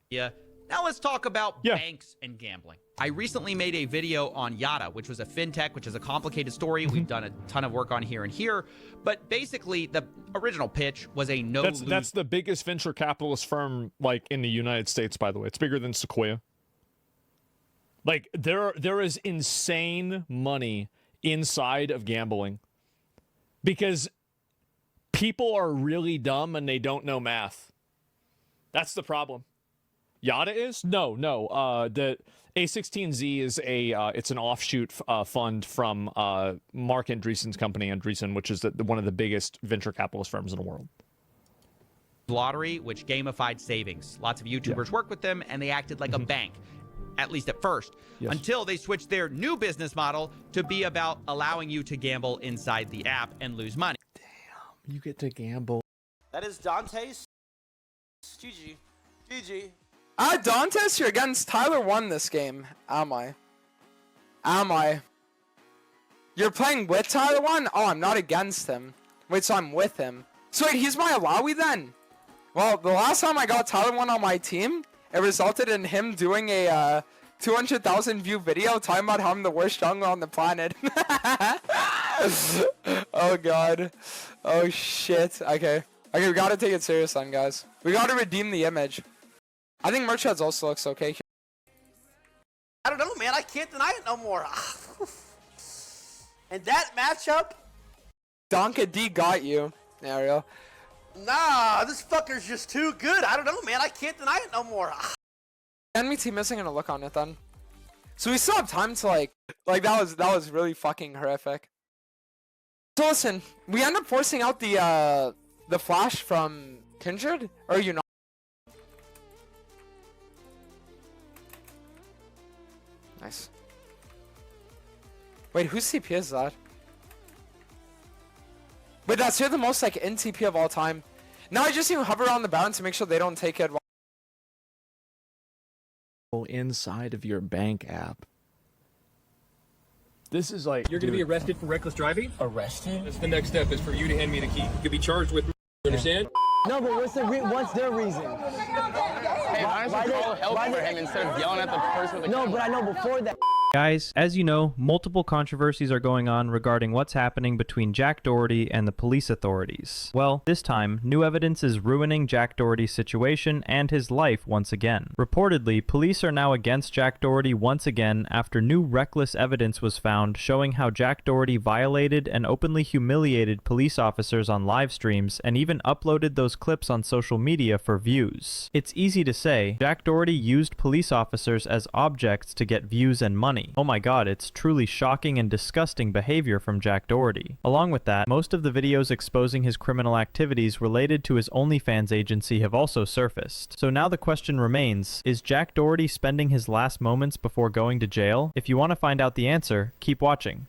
Yeah. Now let's talk about banks and gambling. I recently made a video on Yada, which was a fintech, which is a complicated story. We've done a ton of work on here and here. But basically, the original pitch was a no-lose. That's the biggest venture capitalist firm, like, in the United States, by the way. It's bigger than Sequoia. Like, there is insane money inside of gambling because people are really dumb and they don't know math. That's the problem. Yada is? No. The A16Z is it's an offshoot fund from Mark Andreessen's company, Andreessen, which is one of the biggest venture capitalist firms in the world. lottery, which gamified savings. Lots of YouTubers work with them, and they acted like a bank, at least at first, until they switched their new business model to be about allowing you to gamble inside the app and lose money. Damn, you get to gamble. That is Dante's. GG. GG. Dantes, you're against Tyler won this game. Am I? Am I? You're playing with Tyler 1? Oh, I'm not against him. Wait, so I'm with him. So wait, he's my Alawi then? Well, the last time I got Tyler 1 on my team, it resulted in him doing a 200,000 view video talking about how I'm the worst jungler on the planet. Oh god. Oh shit. Okay. Okay, we gotta take it serious then, guys. We gotta redeem the image. I think Merch Heads also looks okay. I don't know, man. I can't deny it no more. And that matchup, Donka D got you, Ariel. Nah, this fucker's just too good. I don't know, man. I can't deny it no more. Enemy team isn't gonna look on it then. So we still have time to like that was really fucking horrific. So listen, we end up forcing out the flash from Kindred, or you not? Nice. Wait, whose CP is that? Wait, that's here the most like in TP of all time. Now I just need to hover around the Baron to make sure they don't take it. Inside of your bank app. This is like you're going to be arrested for reckless driving. Arrested? That's the next step is for you to hand me the key. You could be charged with. You understand? No, but what's their reason? Hey, why don't you call help for him instead of yelling at the person with the camera? No, but I know before that. Guys, as you know, multiple controversies are going on regarding what's happening between Jack Doherty and the police authorities. Well, this time, new evidence is ruining Jack Doherty's situation and his life once again. Reportedly, police are now against Jack Doherty once again after new reckless evidence was found showing how Jack Doherty violated and openly humiliated police officers on live streams and even uploaded those clips on social media for views. It's easy to say, Jack Doherty used police officers as objects to get views and money. Oh my god, it's truly shocking and disgusting behavior from Jack Doherty. Along with that, most of the videos exposing his criminal activities related to his OnlyFans agency have also surfaced. So now the question remains, is Jack Doherty spending his last moments before going to jail? If you want to find out the answer, keep watching.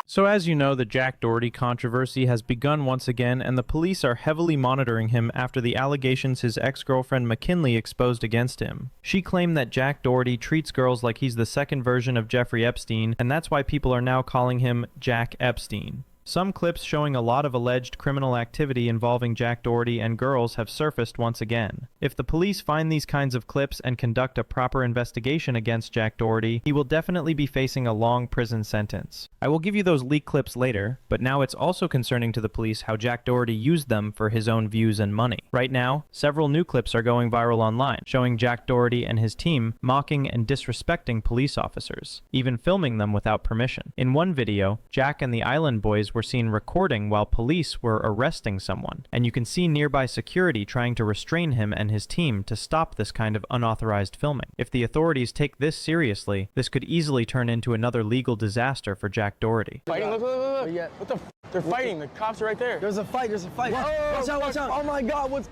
So as you know, the Jack Doherty controversy has begun once again, and the police are heavily monitoring him after the allegations his ex-girlfriend McKinley exposed against him. She claimed that Jack Doherty treats girls like he's the second version of Jeffrey Epstein, and that's why people are now calling him Jack Epstein. Some clips showing a lot of alleged criminal activity involving Jack Doherty and girls have surfaced once again. If the police find these kinds of clips and conduct a proper investigation against Jack Doherty, he will definitely be facing a long prison sentence. I will give you those leaked clips later, but now it's also concerning to the police how Jack Doherty used them for his own views and money. Right now, several new clips are going viral online, showing Jack Doherty and his team mocking and disrespecting police officers, even filming them without permission. In one video, Jack and the Island Boys were seen recording while police were arresting someone, and you can see nearby security trying to restrain him and his team to stop this kind of unauthorized filming. If the authorities take this seriously, this could easily turn into another legal disaster for Jack Doherty. Fighting? Look. What the f? They're fighting. The cops are right there. There's a fight. Whoa, watch out. Oh my god, what's...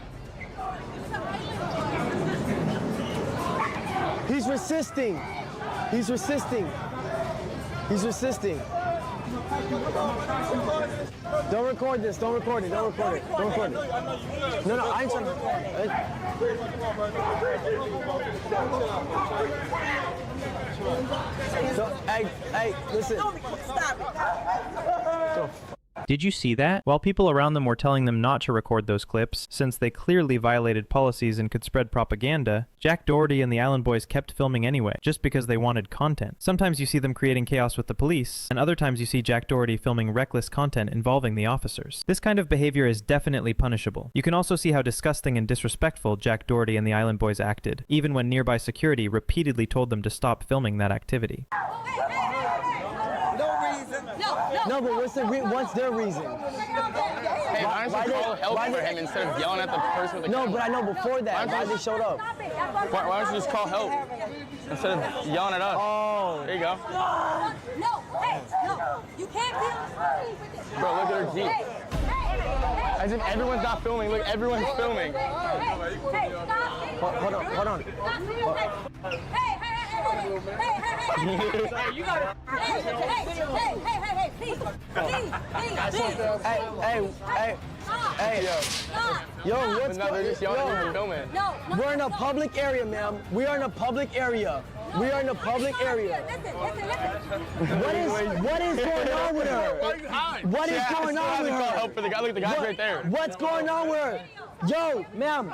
He's resisting. Don't record this. Don't record it. No, I ain't trying to record. Hey, listen. Stop it. Did you see that? While people around them were telling them not to record those clips, since they clearly violated policies and could spread propaganda, Jack Doherty and the Island Boys kept filming anyway, just because they wanted content. Sometimes you see them creating chaos with the police, and other times you see Jack Doherty filming reckless content involving the officers. This kind of behavior is definitely punishable. You can also see how disgusting and disrespectful Jack Doherty and the Island Boys acted, even when nearby security repeatedly told them to stop filming that activity. No, but what's their reason? Hey, why don't you call help for him instead of yelling at the person with the camera? No, but I know before that, why they showed up. Why don't you just call help instead of yelling at us? Oh. There you go. No, you can't be... Bro, look at her Jeep. As if everyone's not filming. Look, everyone's filming. Hold on. You gotta. Hey, please. Hey, yo, what's going on? Filming. No. We're in a public area, ma'am. We are in a public area. Listen. What is going on with her? What is going on with her? Help for the guy. Look, the guy's right there. What's going on with her? Yo, ma'am.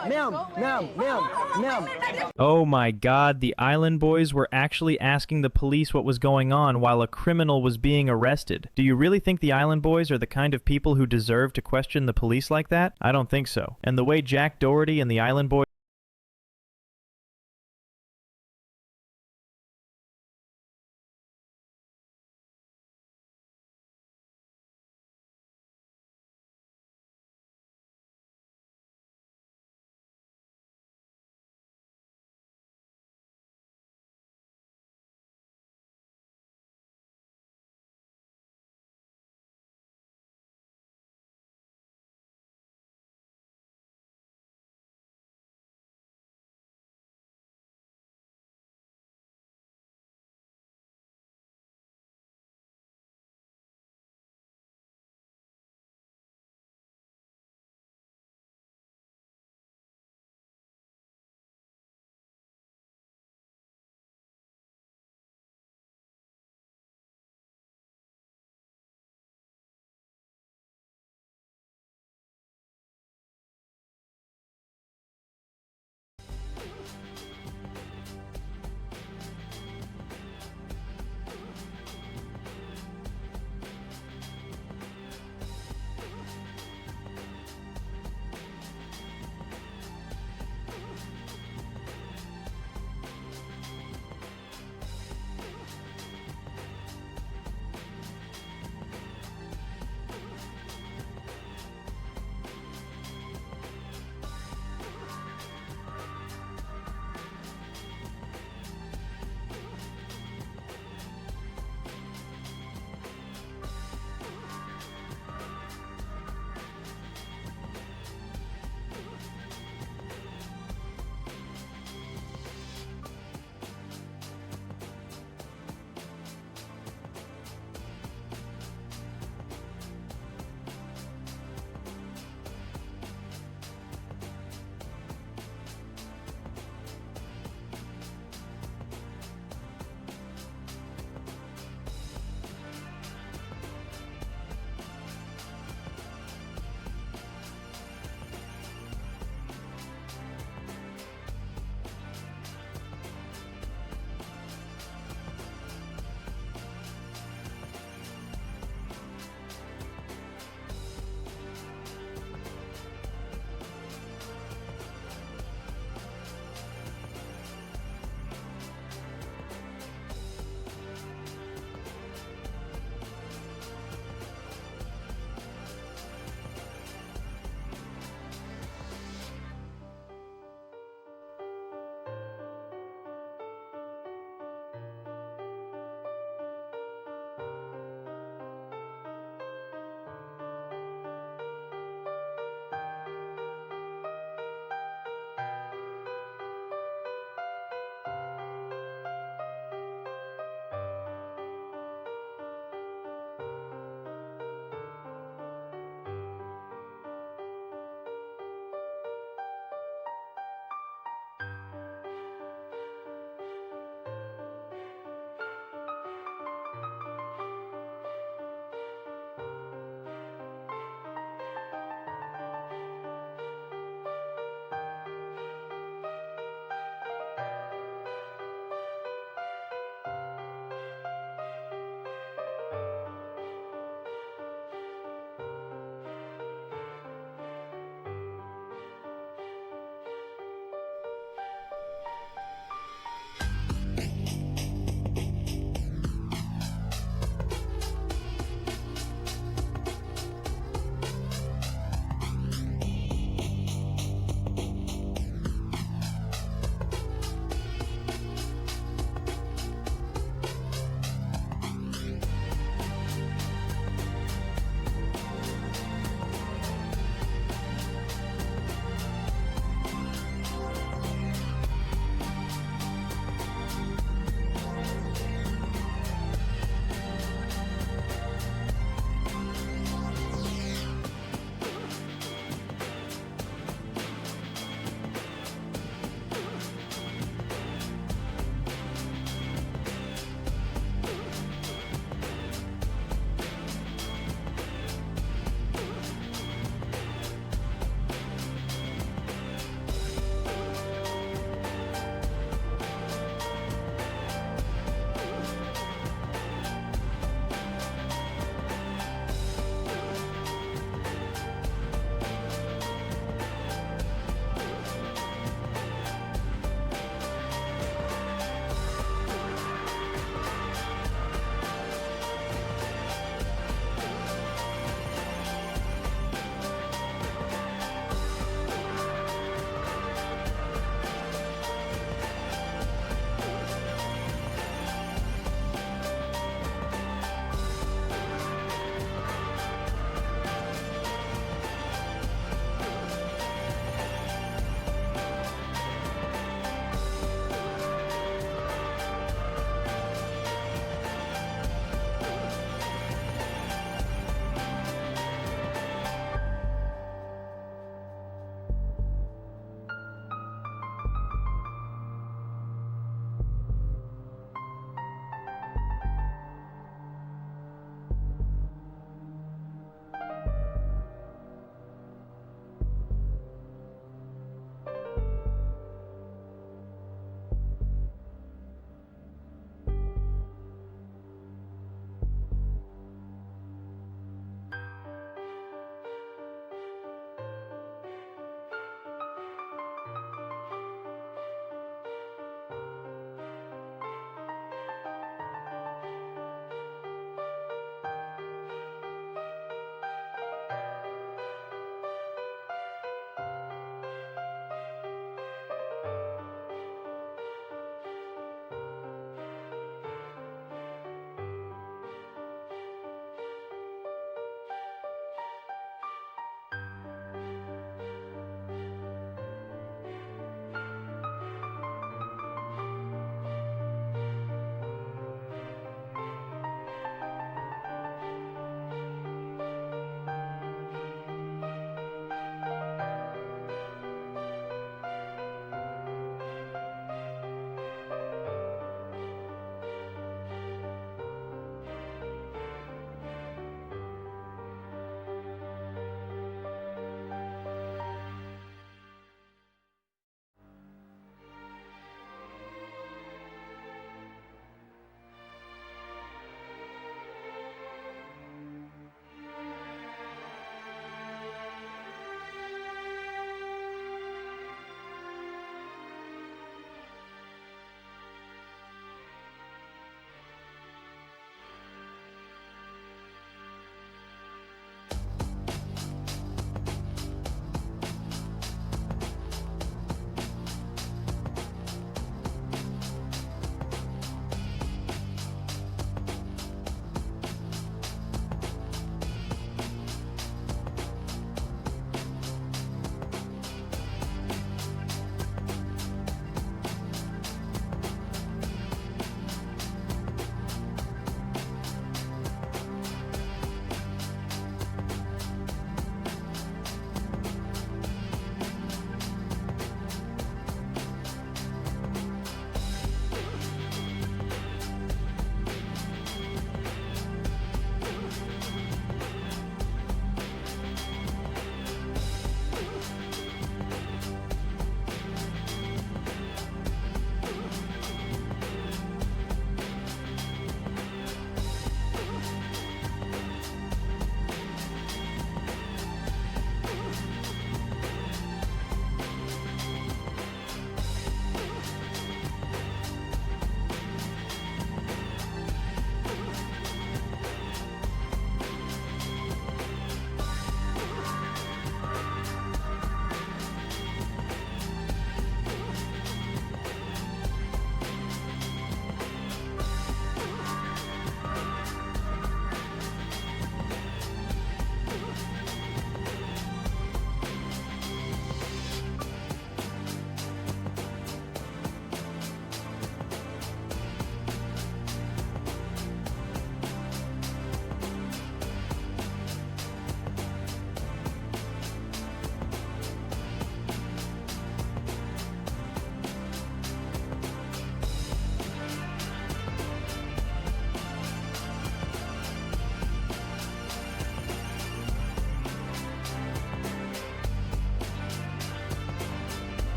Oh my god, the Island Boys were actually asking the police what was going on while a criminal was being arrested. Do you really think the Island Boys are the kind of people who deserve to question the police like that? I don't think so. And the way Jack Doherty and the Island Boys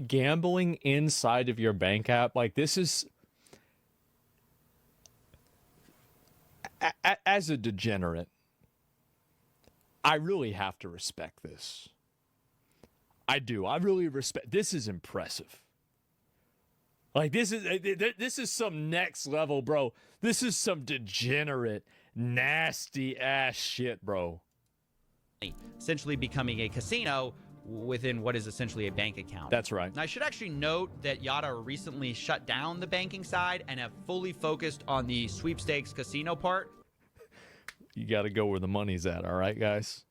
gambling inside of your bank app, like this is, as a degenerate, I really have to respect this. I do. I really respect. This is impressive. Like this is some next level, bro. This is some degenerate, nasty ass shit, bro. Essentially becoming a casino within what is essentially a bank account. That's right. And I should actually note that Yada recently shut down the banking side and have fully focused on the sweepstakes casino part. You got to go where the money's at, all right, guys?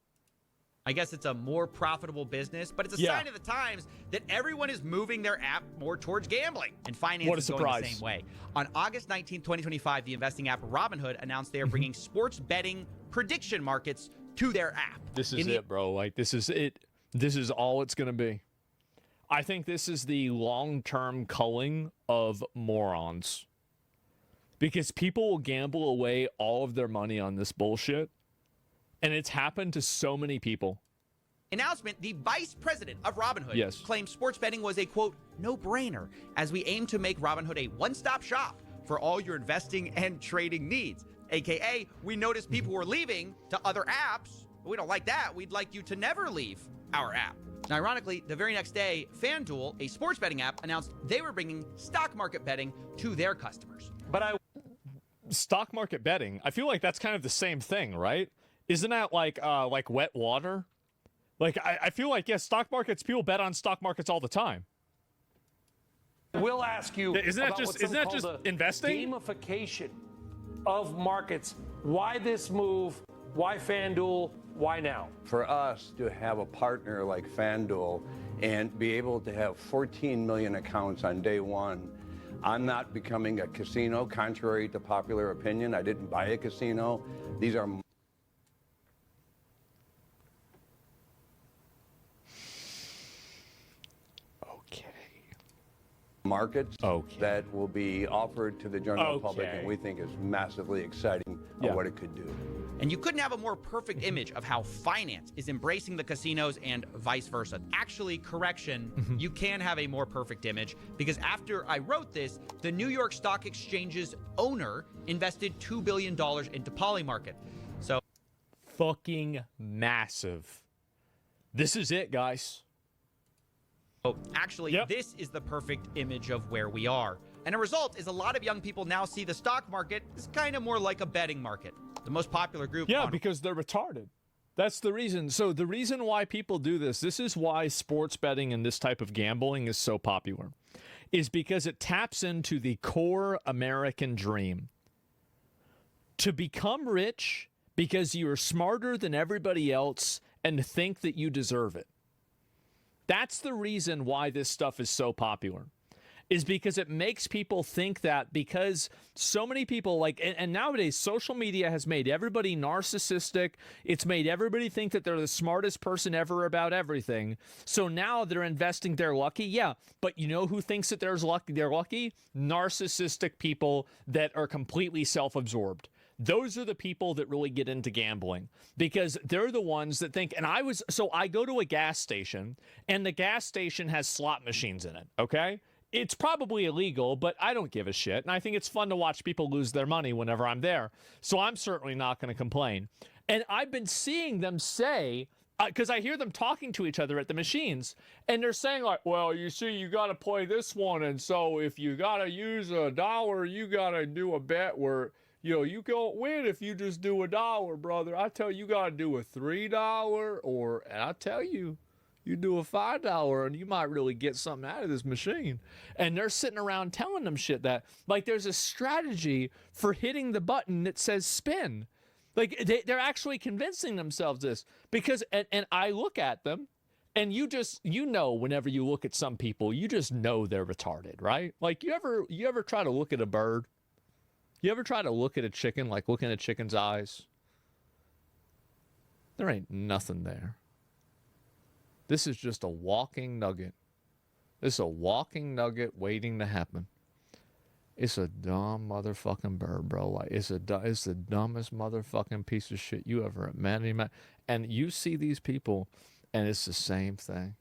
I guess it's a more profitable business, but it's a sign of the times that everyone is moving their app more towards gambling, and finance is going the same way. On August 19, 2025, the investing app Robinhood announced they are bringing sports betting prediction markets to their app. This is it, bro. Like, this is it. This is all it's going to be. I think this is the long-term culling of morons. Because people will gamble away all of their money on this bullshit. And it's happened to so many people. Announcement, the vice president of Robinhood claimed sports betting was a, quote, no-brainer, as we aim to make Robinhood a one-stop shop for all your investing and trading needs. AKA, we noticed people were leaving to other apps. We don't like that. We'd like you to never leave our app. And ironically, the very next day, FanDuel, a sports betting app, announced they were bringing stock market betting to their customers. Stock market betting, I feel like that's kind of the same thing, right? Isn't that like wet water? Like, I feel like, yes, stock markets, people bet on stock markets all the time. We'll ask you, isn't that just investing? Gamification of markets. Why this move? Why FanDuel? Why now? For us to have a partner like FanDuel and be able to have 14 million accounts on day one, I'm not becoming a casino, contrary to popular opinion. I didn't buy a casino. These are markets that will be offered to the general public, and we think is massively exciting of what it could do. And you couldn't have a more perfect image of how finance is embracing the casinos and vice versa. Actually, correction, you can have a more perfect image, because after I wrote this, the New York Stock Exchange's owner invested $2 billion into Polymarket. So, fucking massive. This is it, guys. Actually, this is the perfect image of where we are. And a result is a lot of young people now see the stock market as kind of more like a betting market. The most popular group. Yeah, because they're retarded. That's the reason. So the reason why people do this is why sports betting and this type of gambling is so popular, is because it taps into the core American dream. To become rich because you're smarter than everybody else and think that you deserve it. That's the reason why this stuff is so popular, is because it makes people think that, because so many people and nowadays social media has made everybody narcissistic. It's made everybody think that they're the smartest person ever about everything. So now they're investing their lucky. Yeah, but you know who thinks that they're lucky? Narcissistic people that are completely self-absorbed. Those are the people that really get into gambling, because they're the ones that think, so I go to a gas station and the gas station has slot machines in it, okay? It's probably illegal, but I don't give a shit. And I think it's fun to watch people lose their money whenever I'm there. So I'm certainly not going to complain. And I've been seeing them say, because I hear them talking to each other at the machines, and they're saying like, well, you see, you got to play this one. And so if you got to use $1, you got to do a bet where, you can't win if you just do $1, brother. I tell you, you got to do a $3 and I tell you, you do a $5 and you might really get something out of this machine. And they're sitting around telling them shit that, like, there's a strategy for hitting the button that says spin. Like, they're actually convincing themselves this, because, and I look at them, and whenever you look at some people, you just know they're retarded, right? Like, you ever try to look at a bird? You ever try to look at a chicken, like looking at a chicken's eyes? There ain't nothing there. This is just a walking nugget. This is a walking nugget waiting to happen. It's a dumb motherfucking bird, bro. Like, it's the dumbest motherfucking piece of shit you ever met. And you see these people, and it's the same thing.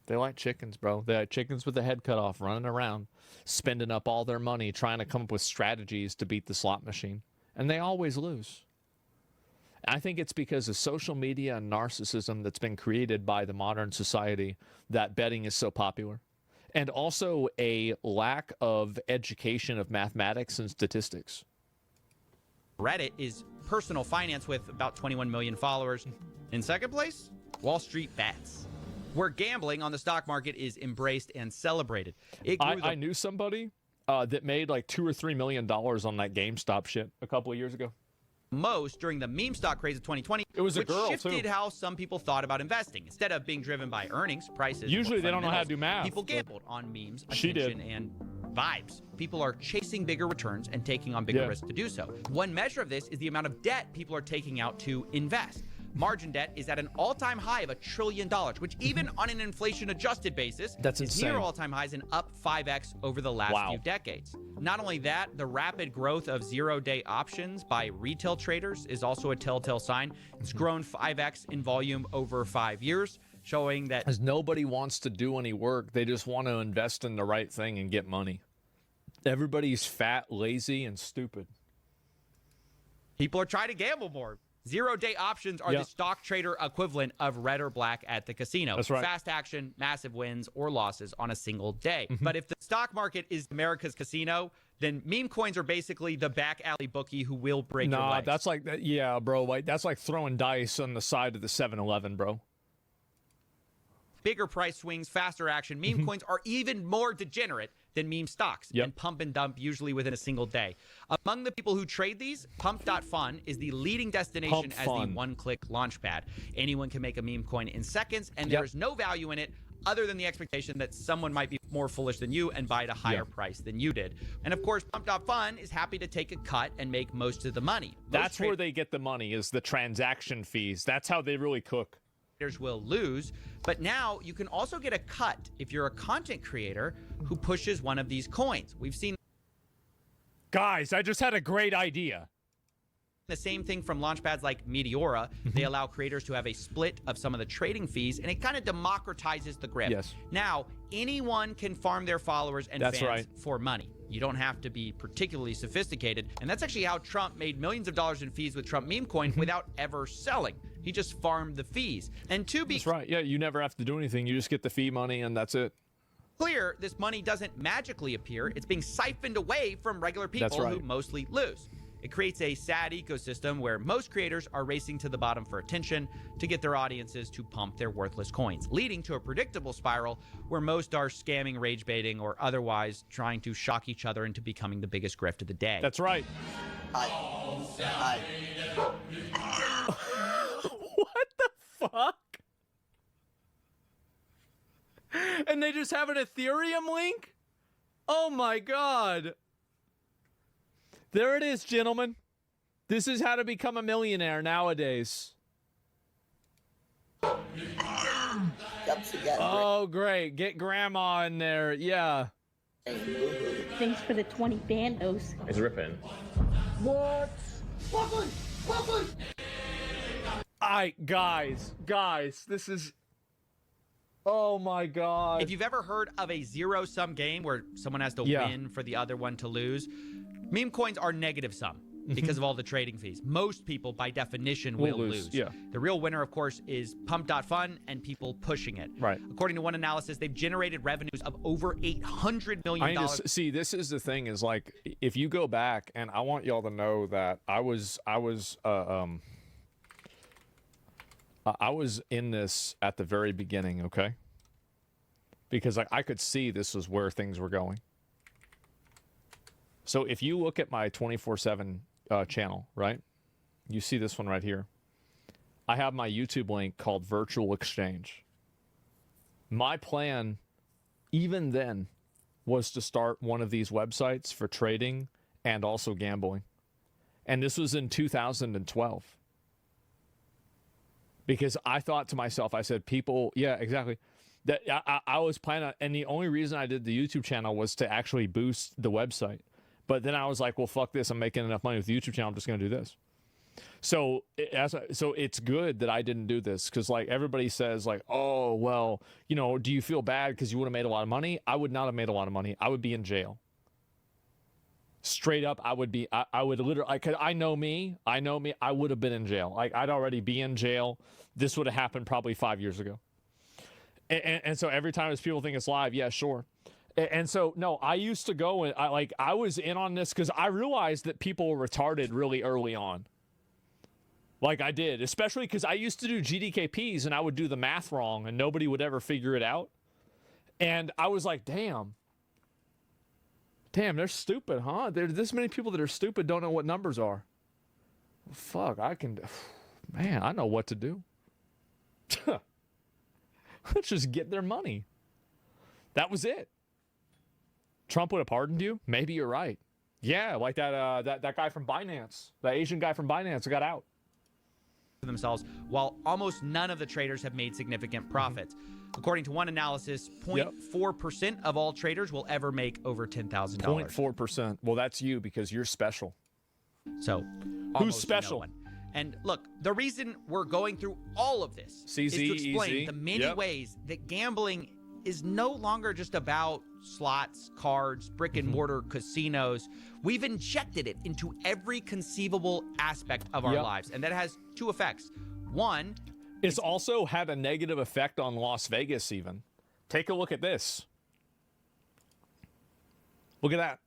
They like chickens, bro. They like chickens with the head cut off, running around, spending up all their money, trying to come up with strategies to beat the slot machine. And they always lose. I think it's because of social media and narcissism that's been created by the modern society that betting is so popular. And also a lack of education of mathematics and statistics. Reddit is personal finance with about 21 million followers. In second place, Wall Street Bets, where gambling on the stock market is embraced and celebrated. I knew somebody that made like $2 or $3 million on that GameStop shit a couple of years ago. Most during the meme stock craze of 2020, it was a which girl shifted too. How some people thought about investing. Instead of being driven by earnings, prices, usually they don't know how to do math. People gambled on memes, attention, and vibes. People are chasing bigger returns and taking on bigger risks to do so. One measure of this is the amount of debt people are taking out to invest. Margin debt is at an all-time high of $1 trillion, which even on an inflation-adjusted basis is near all-time highs and up 5x over the last few decades. Not only that, the rapid growth of zero-day options by retail traders is also a telltale sign. It's grown 5x in volume over 5 years, showing that as nobody wants to do any work, they just want to invest in the right thing and get money. Everybody's fat, lazy, and stupid. People are trying to gamble more. Zero-day options are the stock trader equivalent of red or black at the casino. That's right. Fast action, massive wins or losses on a single day. But if the stock market is America's casino, then meme coins are basically the back alley bookie who will break your legs. That's like that. Yeah, bro. Like, that's like throwing dice on the side of the 7-Eleven, bro. Bigger price swings, faster action. Meme coins are even more degenerate than meme stocks and pump and dump usually within a single day. Among the people who trade these, Pump.fun is the leading destination as the one-click launchpad. Anyone can make a meme coin in seconds, and there is no value in it other than the expectation that someone might be more foolish than you and buy at a higher price than you did. And of course, Pump.fun is happy to take a cut and make most of the money. That's where they get the money, is the transaction fees. That's how they really cook. Will lose, but now you can also get a cut if you're a content creator who pushes one of these coins. We've seen, guys, I just had a great idea. The same thing from launchpads like Meteora. They allow creators to have a split of some of the trading fees, and it kind of democratizes the grip. Now anyone can farm their followers and fans for money. You don't have to be particularly sophisticated, and that's actually how Trump made millions of dollars in fees with Trump meme coin without ever selling. He just farmed the fees. And to be you never have to do anything. You just get the fee money, and that's it. Clear, this money doesn't magically appear. It's being siphoned away from regular people who mostly lose. It creates a sad ecosystem where most creators are racing to the bottom for attention to get their audiences to pump their worthless coins, leading to a predictable spiral where most are scamming, rage baiting, or otherwise trying to shock each other into becoming the biggest grift of the day. That's right. Hi. What the fuck? And they just have an Ethereum link? Oh my god. There it is, gentlemen. This is how to become a millionaire nowadays. Oh, great. Get grandma in there. Yeah. Thanks for the 20 bandos. It's ripping. What? Buffalo! Guys, this is... Oh my god. If you've ever heard of a zero-sum game where someone has to win for the other one to lose, meme coins are negative sum because of all the trading fees. Most people, by definition, will lose. The real winner, of course, is Pump.fun and people pushing it. According to one analysis, they've generated revenues of over $800 million. See, this is the thing, is like, if you go back, and I want y'all to know that I was in this at the very beginning, okay? Because I could see this was where things were going. So if you look at my 24/7 channel, right? You see this one right here. I have my YouTube link called Virtual Exchange. My plan, even then, was to start one of these websites for trading and also gambling. And this was in 2012. Because I thought to myself, I said, people, yeah, exactly. That I was planning on, and the only reason I did the YouTube channel was to actually boost the website. But then I was like, well, fuck this. I'm making enough money with the YouTube channel. I'm just going to do this. So it's good that I didn't do this, because like everybody says like, oh, well, you know, do you feel bad because you would have made a lot of money? I would not have made a lot of money. I would be in jail. Straight up, I would literally, I know me, I would have been in jail. Like, I'd already be in jail. This would have happened probably 5 years ago. And so every time as people think it's live, yeah, sure. And so, no, I used to go and I was in on this because I realized that people were retarded really early on. Like I did, especially because I used to do GDKPs and I would do the math wrong and nobody would ever figure it out. And I was like, damn, they're stupid, huh? There's this many people that are stupid, don't know what numbers are. Fuck, man, I know what to do. Let's just get their money. That was it. Trump would have pardoned you? Maybe you're right. Yeah, like that guy from Binance, the Asian guy from Binance got out. Themselves, while almost none of the traders have made significant profits. According to one analysis, 0.4% of all traders will ever make over $10,000. 0.4%. Well, that's you, because you're special. So, who's special? No one. And look, the reason we're going through all of this is to explain the many ways that gambling is no longer just about slots, cards, brick and mortar casinos. We've injected it into every conceivable aspect of our lives. And that has two effects. One, it's also had a negative effect on Las Vegas even. Take a look at this. Look at that.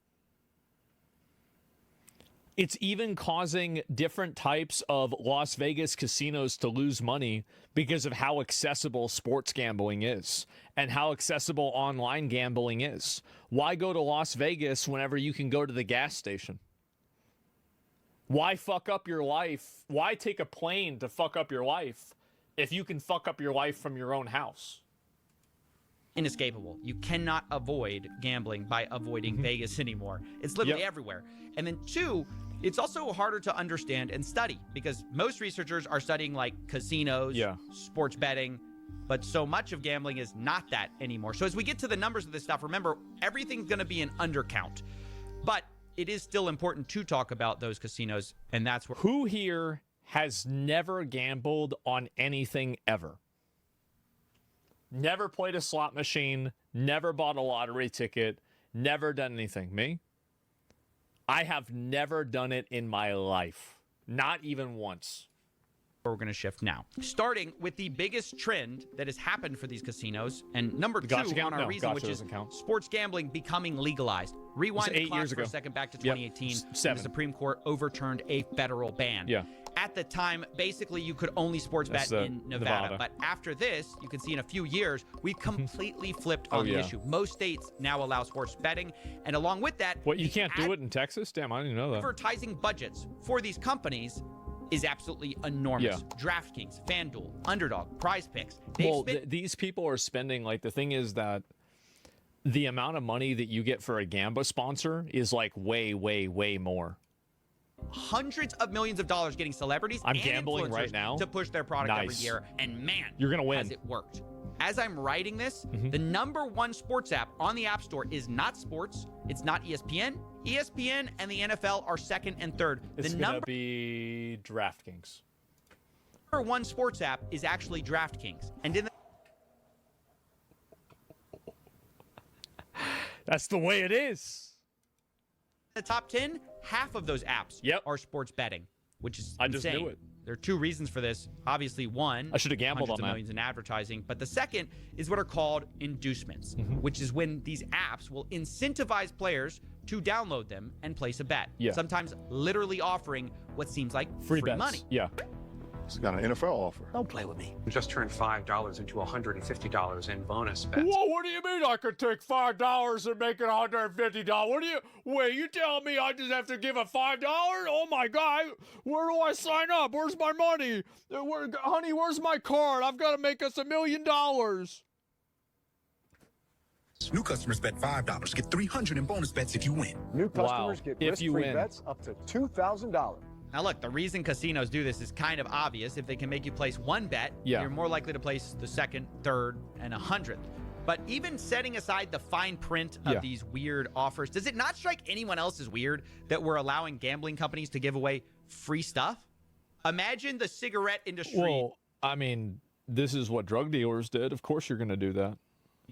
It's even causing different types of Las Vegas casinos to lose money because of how accessible sports gambling is and how accessible online gambling is. Why go to Las Vegas whenever you can go to the gas station? Why fuck up your life? Why take a plane to fuck up your life if you can fuck up your life from your own house? Inescapable. You cannot avoid gambling by avoiding Vegas anymore. It's literally everywhere. And then two, it's also harder to understand and study because most researchers are studying like casinos, sports betting, but so much of gambling is not that anymore. So as we get to the numbers of this stuff, remember, everything's going to be an undercount. But it is still important to talk about those casinos, and that's where... Who here has never gambled on anything ever? Never played a slot machine, never bought a lottery ticket, never done anything. Me? I have never done it in my life. Not even once. We're going to shift now. Starting with the biggest trend that has happened for these casinos, and number two on our reason, which is sports gambling becoming legalized. Rewind the clock for a second back to 2018. When the Supreme Court overturned a federal ban. At the time, basically, you could only sports bet in Nevada. But after this, you can see in a few years, we've completely flipped on the issue. Most states now allow sports betting. And along with that... What, you can't do it in Texas? Damn, I didn't know that. Advertising budgets for these companies is absolutely enormous. DraftKings, FanDuel, Underdog, Prize Picks. These people are spending, like, the thing is that the amount of money that you get for a Gamba sponsor is, like, way, way, way more. Hundreds of millions of dollars getting celebrities and gambling right now to push their product every year, and man, you're gonna win. Has it worked? As I'm writing this, the #1 sports app on the App Store is not sports. It's not ESPN. ESPN and the NFL are second and third. It's gonna be DraftKings. #1 sports app is actually DraftKings, and in that's the way it is. The top 10, half of those apps are sports betting, which is insane. I just knew it. There are two reasons for this. Obviously, one, I should have gambled on that. Millions in advertising, but the second is what are called inducements, which is when these apps will incentivize players to download them and place a bet. Sometimes literally offering what seems like free money. It's got an NFL offer. Don't play with me. Just turned $5 into $150 in bonus bets. Whoa, what do you mean I could take $5 and make it $150? Wait, you telling me I just have to give a $5? Oh my God, where do I sign up? Where's my money? Honey, where's my card? I've got to make us $1 million. New customers bet $5. Get $300 in bonus bets if you win. New customers get risk-free bets up to $2,000. Now look, the reason casinos do this is kind of obvious. If they can make you place one bet, you're more likely to place the second, third, and 100th. But even setting aside the fine print of these weird offers, does it not strike anyone else as weird that we're allowing gambling companies to give away free stuff? Imagine the cigarette industry. Well, I mean, this is what drug dealers did. Of course you're going to do that.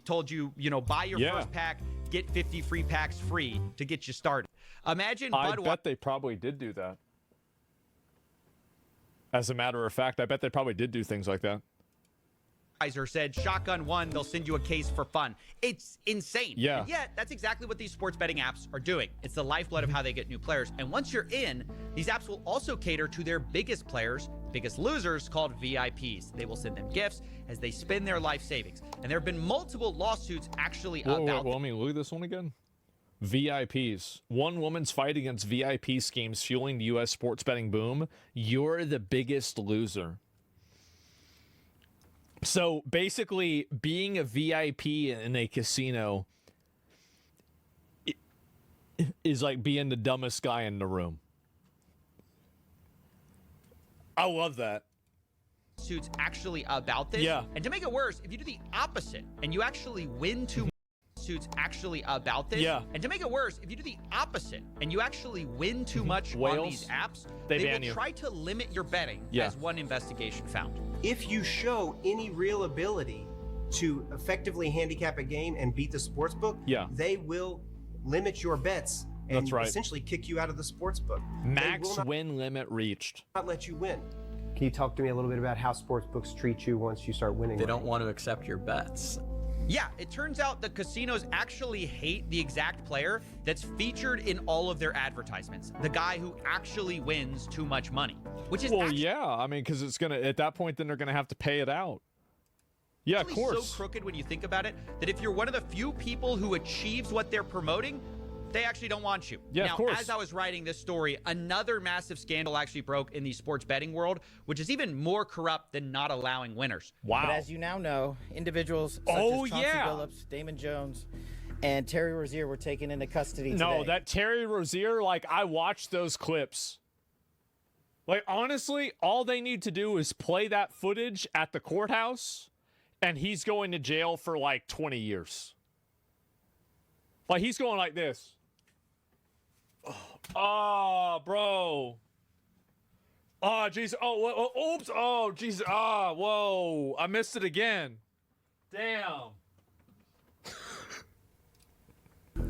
Told you, buy your first pack, get 50 free packs free to get you started. Imagine I bet they probably did do that. As a matter of fact, I bet they probably did do things like that. Budweiser said, shotgun one, they'll send you a case for fun. It's insane. Yeah. And yet, that's exactly what these sports betting apps are doing. It's the lifeblood of how they get new players. And once you're in, these apps will also cater to their biggest players, biggest losers, called VIPs. They will send them gifts as they spend their life savings. And there have been multiple lawsuits actually about Well, let me look at this one again. VIPs. One woman's fight against VIP schemes fueling the U.S. sports betting boom. You're the biggest loser. So basically, being a VIP in a casino is like being the dumbest guy in the room. I love that. Suits actually about this. Yeah. And to make it worse, if you do the opposite and you actually win too much, suits actually about this. Yeah. And to make it worse, if you do the opposite and you actually win too much on these apps, they will ban you. try to limit your betting, as one investigation found. If you show any real ability to effectively handicap a game and beat the sportsbook, they will limit your bets and That's right. essentially kick you out of the sportsbook. Max win limit reached. Not let you win. Can you talk to me a little bit about how sportsbooks treat you once you start winning? They don't want to accept your bets. Yeah, it turns out the casinos actually hate the exact player that's featured in all of their advertisements. The guy who actually wins too much money, which is I mean, because it's gonna at that point, then they're gonna have to pay it out. Yeah, of course. So crooked when you think about it that if you're one of the few people who achieves what they're promoting, they actually don't want you. Yeah, now, of course. as I was writing this story, another massive scandal actually broke in the sports betting world, which is even more corrupt than not allowing winners. Wow. But as you now know, individuals such as Chauncey Billups, Damon Jones, and Terry Rozier were taken into custody today. No, that Terry Rozier, like, I watched those clips. Like, honestly, all they need to do is play that footage at the courthouse, and he's going to jail for, like, 20 years. Like, he's going like this. Oh, bro. Oh, jeez. Oh, oops. Oh, jeez. Ah, whoa. I missed it again. Damn.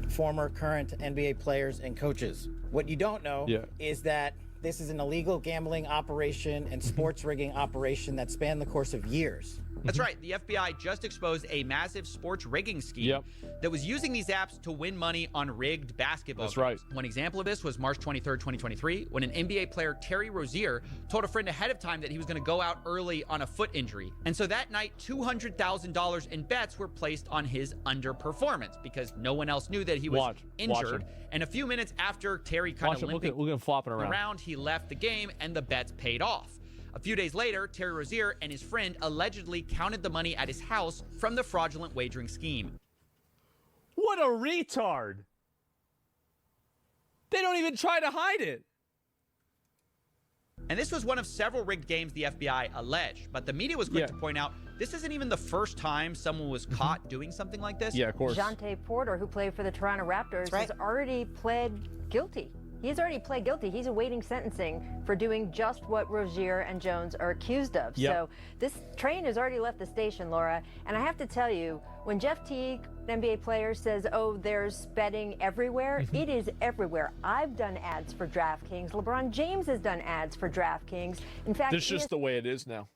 Former, current NBA players and coaches. What you don't know is that this is an illegal gambling operation and sports rigging operation that spanned the course of years. That's right. The FBI just exposed a massive sports rigging scheme that was using these apps to win money on rigged basketball games. Right. One example of this was March 23rd, 2023, when an NBA player, Terry Rozier, told a friend ahead of time that he was going to go out early on a foot injury. And so that night, $200,000 in bets were placed on his underperformance because no one else knew that he was injured. And a few minutes after Terry kind of limping look at him flopping around. He left the game and the bets paid off. A few days later, Terry Rozier and his friend allegedly counted the money at his house from the fraudulent wagering scheme. What a retard. They don't even try to hide it. And this was one of several rigged games the FBI alleged, but the media was quick to point out this isn't even the first time someone was caught doing something like this. Yeah, of course. Jonte Porter, who played for the Toronto Raptors, has already pled guilty. He's already pled guilty. He's awaiting sentencing for doing just what Rozier and Jones are accused of. So this train has already left the station, Laura. And I have to tell you, when Jeff Teague, an NBA player, says, oh, there's betting everywhere, it is everywhere. I've done ads for DraftKings. LeBron James has done ads for DraftKings. In fact, this is just the way it is now.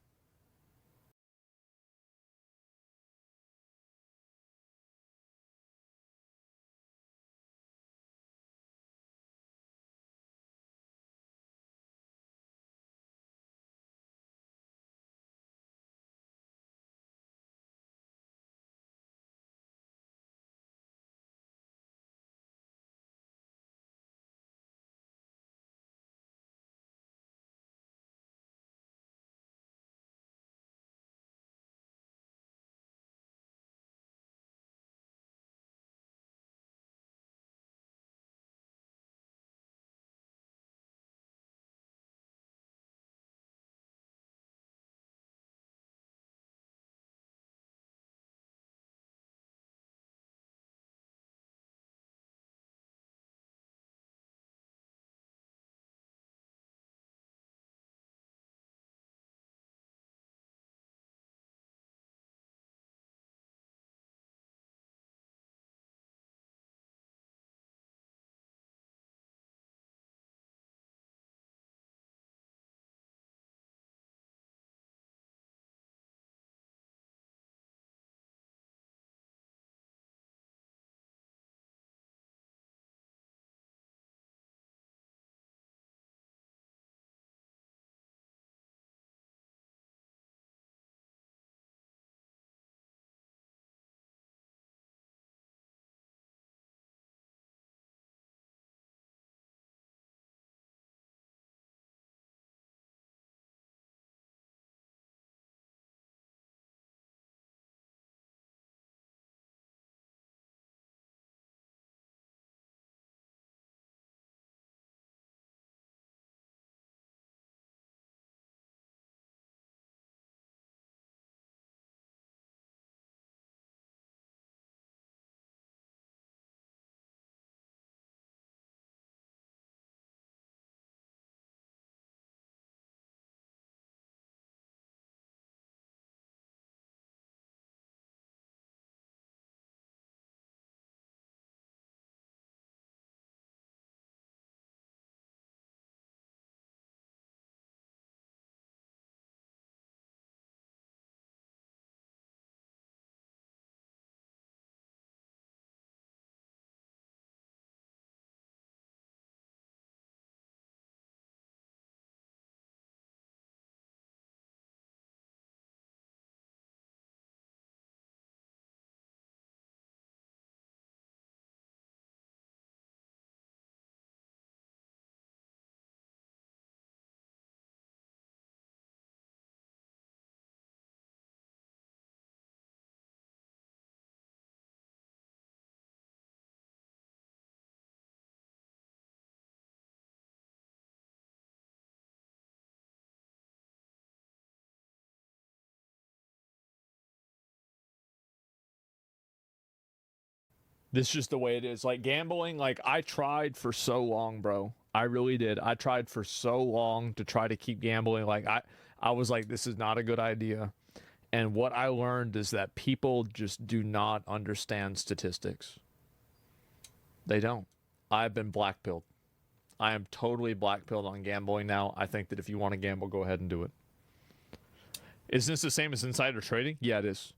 This is just the way it is. Like gambling, like I tried for so long, bro. I really did. I tried for so long to try to keep gambling. Like I was like, this is not a good idea. And what I learned is that people just do not understand statistics. They don't. I've been black-pilled. I am totally black-pilled on gambling now. I think that if you want to gamble, go ahead and do it. Is this the same as insider trading? Yeah, it is.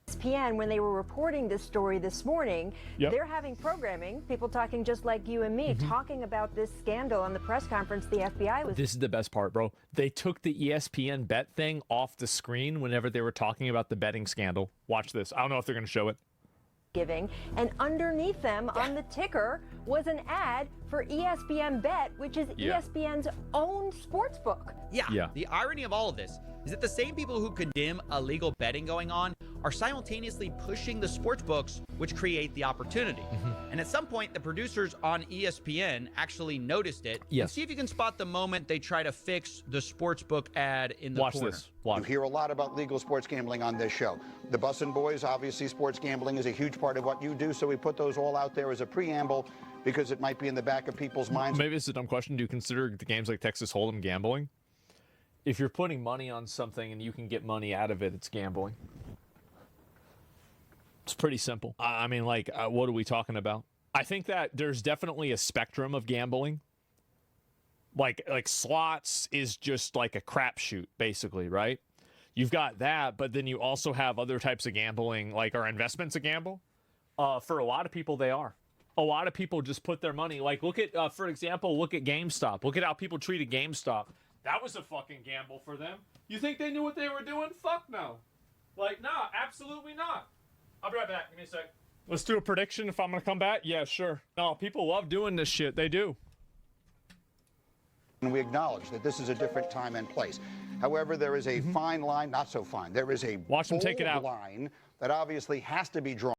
ESPN, when they were reporting this story this morning, they're having programming, people talking just like you and me, talking about this scandal on the press conference the FBI was... This is the best part, bro. They took the ESPN bet thing off the screen whenever they were talking about the betting scandal. Watch this. I don't know if they're going to show it. Giving, and underneath them on the ticker was an ad for ESPN Bet, which is ESPN's own sports book. Yeah. The irony of all of this is that the same people who condemn illegal betting going on are simultaneously pushing the sports books, which create the opportunity. And at some point, the producers on ESPN actually noticed it. And see if you can spot the moment they try to fix the sportsbook ad in the corner. Watch this. Watch. You hear a lot about legal sports gambling on this show. The Bussin' Boys, obviously, sports gambling is a huge part of what you do, so we put those all out there as a preamble because it might be in the back of people's minds. Maybe it's a dumb question. Do you consider the games like Texas Hold'em gambling? If you're putting money on something and you can get money out of it, it's gambling. It's pretty simple. I mean, like, what are we talking about? I think that there's definitely a spectrum of gambling. Like slots is just like a crapshoot, basically, right? You've got that, but then you also have other types of gambling, like are investments a gamble? For a lot of people, they are. A lot of people just put their money, like look at, for example, look at GameStop. Look at how people treated GameStop. That was a fucking gamble for them. You think they knew what they were doing? Fuck no. Like, nah, absolutely not. I'll be right back. Give me a sec. Let's do a prediction if I'm going to come back. Yeah, sure. No, people love doing this shit. They do. And we acknowledge that this is a different time and place. However, there is a fine line, not so fine. There is a watch them take it out line that obviously has to be drawn.